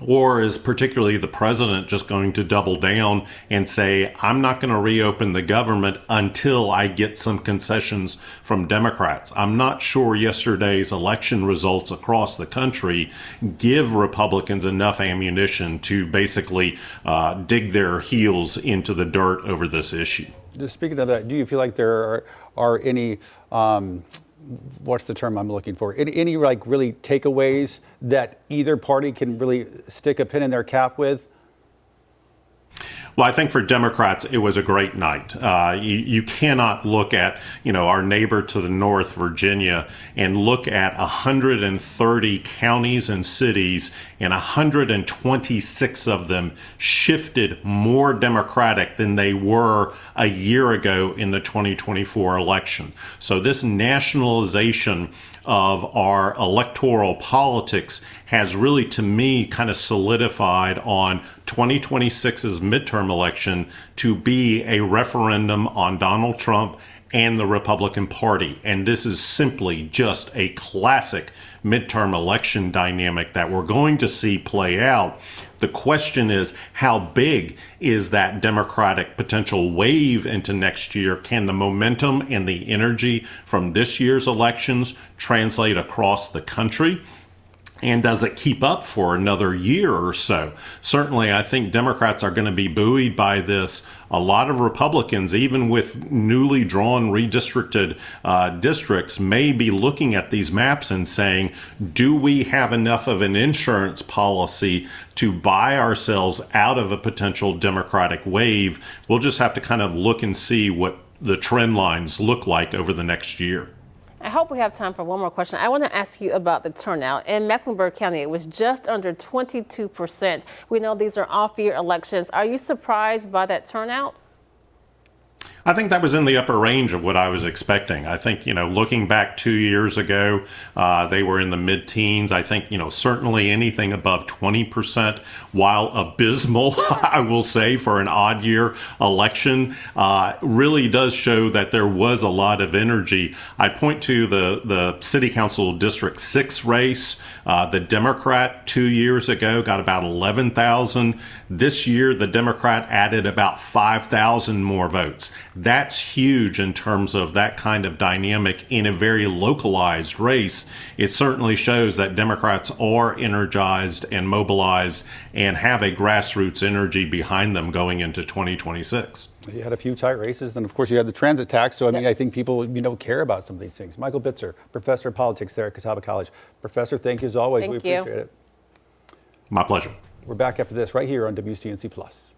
Or is particularly the president just going to double down and say, I'm not going to reopen the government until I get some concessions from Democrats? I'm not sure yesterday's election results across the country give Republicans enough ammunition to basically dig their heels into the dirt over this issue. Just speaking of that, do you feel like there are any what's the term I'm looking for? Any really takeaways that either party can really stick a pin in their cap with? Well, I think for Democrats, it was a great night. You cannot look at, our neighbor to the north, Virginia, and look at 130 counties and cities, and 126 of them shifted more Democratic than they were a year ago in the 2024 election. So this nationalization of our electoral politics has really, to me, kind of solidified on 2026's midterm election to be a referendum on Donald Trump and the Republican Party. And this is simply just a classic midterm election dynamic that we're going to see play out. The question is, how big is that Democratic potential wave into next year? Can the momentum and the energy from this year's elections translate across the country? And does it keep up for another year or so? Certainly, I think Democrats are going to be buoyed by this. A lot of Republicans, even with newly drawn redistricted districts, may be looking at these maps and saying, do we have enough of an insurance policy to buy ourselves out of a potential Democratic wave? We'll just have to kind of look and see what the trend lines look like over the next year. I hope we have time for one more question. I want to ask you about the turnout. In Mecklenburg County, it was just under 22%. We know these are off-year elections. Are you surprised by that turnout? I think that was in the upper range of what I was expecting. I think, looking back 2 years ago, they were in the mid-teens. I think, certainly anything above 20%, while abysmal, I will say, for an odd year election, really does show that there was a lot of energy. I point to the City Council District 6 race. The Democrat 2 years ago got about 11,000. This year, the Democrat added about 5,000 more votes. That's huge in terms of that kind of dynamic in a very localized race. It certainly shows that Democrats are energized and mobilized and have a grassroots energy behind them going into 2026. You had a few tight races, then of course you had the transit tax. So I think people care about some of these things. Michael Bitzer, professor of politics there at Catawba College. Professor, thank you as always. We appreciate it. My pleasure. We're back after this right here on WCNC Plus.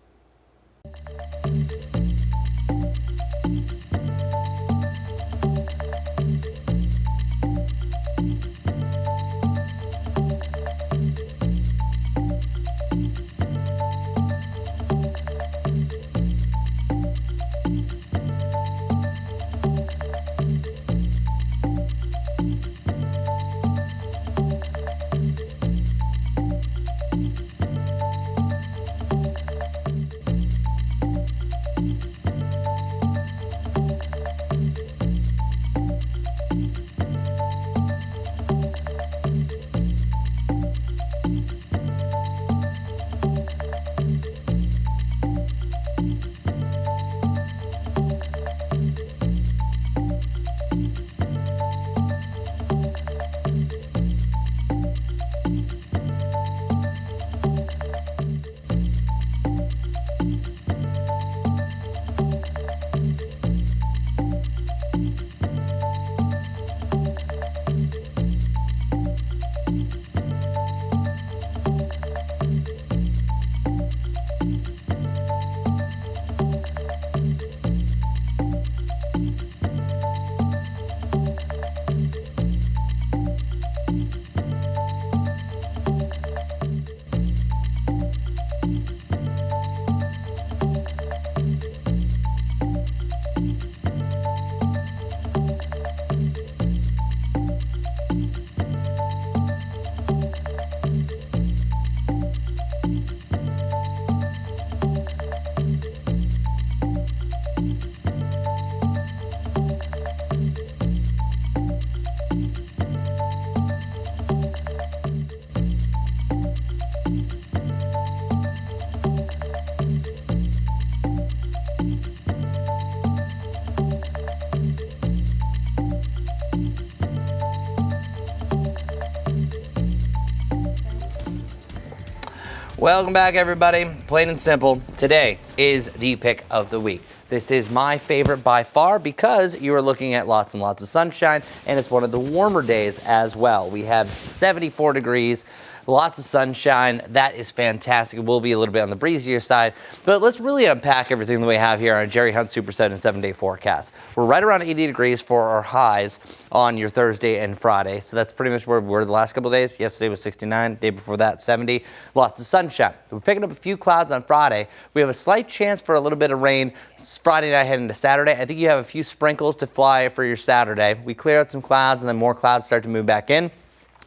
Welcome back, everybody. Plain and simple, today is the pick of the week. This is my favorite by far because you are looking at lots and lots of sunshine, and it's one of the warmer days as well. We have 74 degrees, lots of sunshine. That is fantastic. It will be a little bit on the breezier side, but let's really unpack everything that we have here on Jerry Hunt Super 7 7-day forecast. We're right around 80 degrees for our highs on your Thursday and Friday. So that's pretty much where we were the last couple of days. Yesterday was 69, day before that 70. Lots of sunshine. We're picking up a few clouds on Friday. We have a slight chance for a little bit of rain Friday night heading into Saturday. I think you have a few sprinkles to fly for your Saturday. We clear out some clouds and then more clouds start to move back in.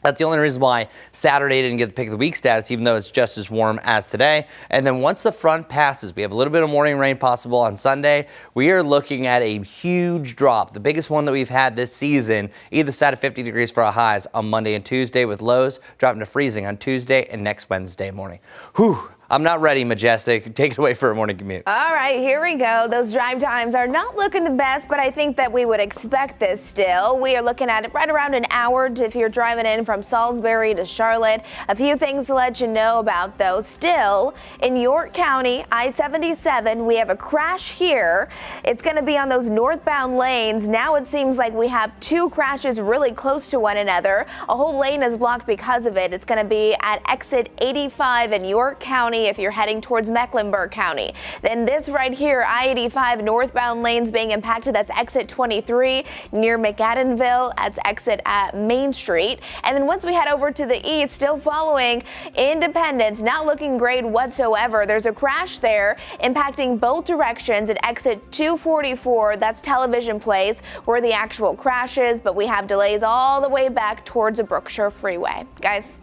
That's the only reason why Saturday didn't get the pick of the week status, even though it's just as warm as today. And then once the front passes, we have a little bit of morning rain possible on Sunday. We are looking at a huge drop, the biggest one that we've had this season, either side of 50 degrees for our highs on Monday and Tuesday, with lows dropping to freezing on Tuesday and next Wednesday morning. Whew. I'm not ready, Majestic. Take it away for a morning commute. All right, here we go. Those drive times are not looking the best, but I think that we would expect this still. We are looking at it right around an hour if you're driving in from Salisbury to Charlotte. A few things to let you know about, though. Still, in York County, I-77, we have a crash here. It's going to be on those northbound lanes. Now it seems like we have two crashes really close to one another. A whole lane is blocked because of it. It's going to be at exit 85 in York County if you're heading towards Mecklenburg County. Then this right here, I-85 northbound lanes being impacted. That's exit 23 near McAdenville. That's exit at Main Street. And then once we head over to the east, still following Independence, not looking great whatsoever. There's a crash there impacting both directions at exit 244. That's Television Place where the actual crash is, but we have delays all the way back towards the Brookshire Freeway. Guys.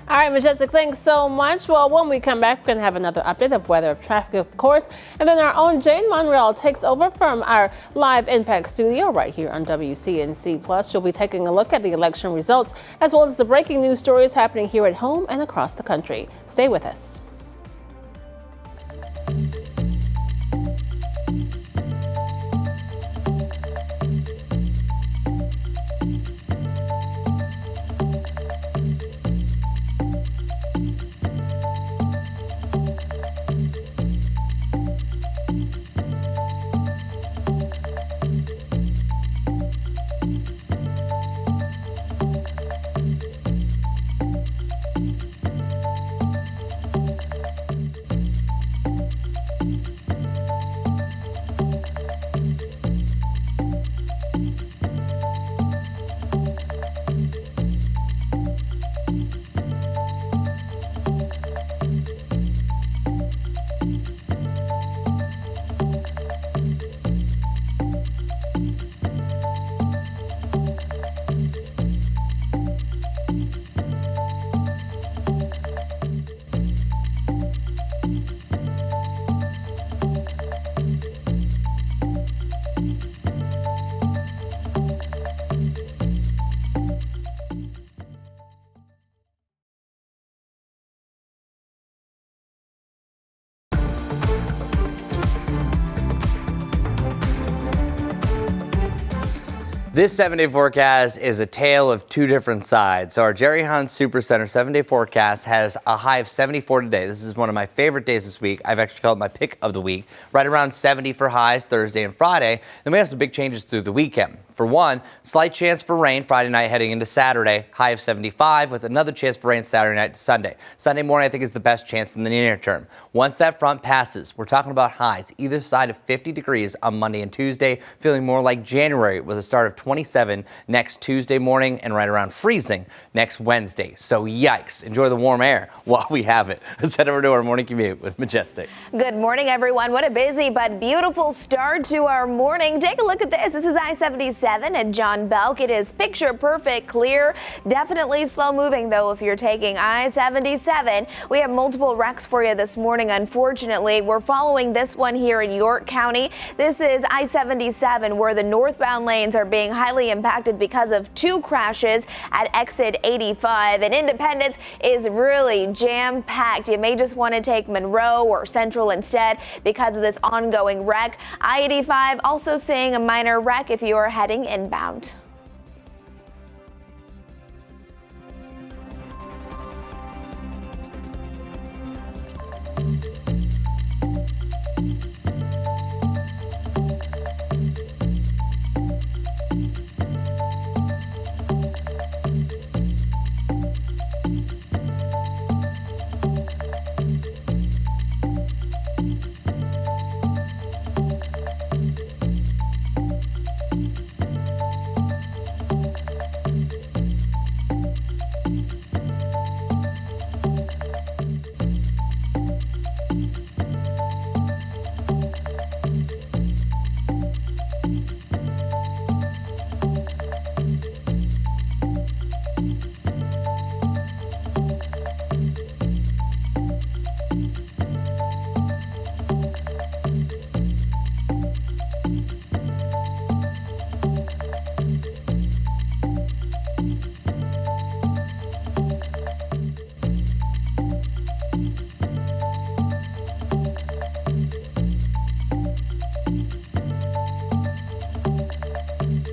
All right, Majestic, thanks so much. Well, when we come back, we're going to have another update of weather, of traffic, of course. And then our own Jane Monreal takes over from our live Impact studio right here on WCNC Plus. She'll be taking a look at the election results, as well as the breaking news stories happening here at home and across the country. Stay with us. This 7-day forecast is a tale of two different sides. So our Jerry Hunt Supercenter 7-day forecast has a high of 74 today. This is one of my favorite days this week. I've actually called it my pick of the week. Right around 70 for highs Thursday and Friday. Then we have some big changes through the weekend. For one, slight chance for rain Friday night heading into Saturday, high of 75, with another chance for rain Saturday night to Sunday. Sunday morning, I think, is the best chance in the near term. Once that front passes, we're talking about highs either side of 50 degrees on Monday and Tuesday, feeling more like January with a start of 27 next Tuesday morning and right around freezing next Wednesday. So yikes, enjoy the warm air while we have it. Let's head over to our morning commute with Majestic. Good morning, everyone. What a busy but beautiful start to our morning. Take a look at this. This is I-77 at John Belk. It is picture perfect, clear, definitely slow moving though if you're taking I-77. We have multiple wrecks for you this morning. Unfortunately, we're following this one here in York County. This is I-77 where the northbound lanes are being highly impacted because of two crashes at exit 85, and Independence is really jam-packed. You may just want to take Monroe or Central instead because of this ongoing wreck. I-85 also seeing a minor wreck if you are heading inbound.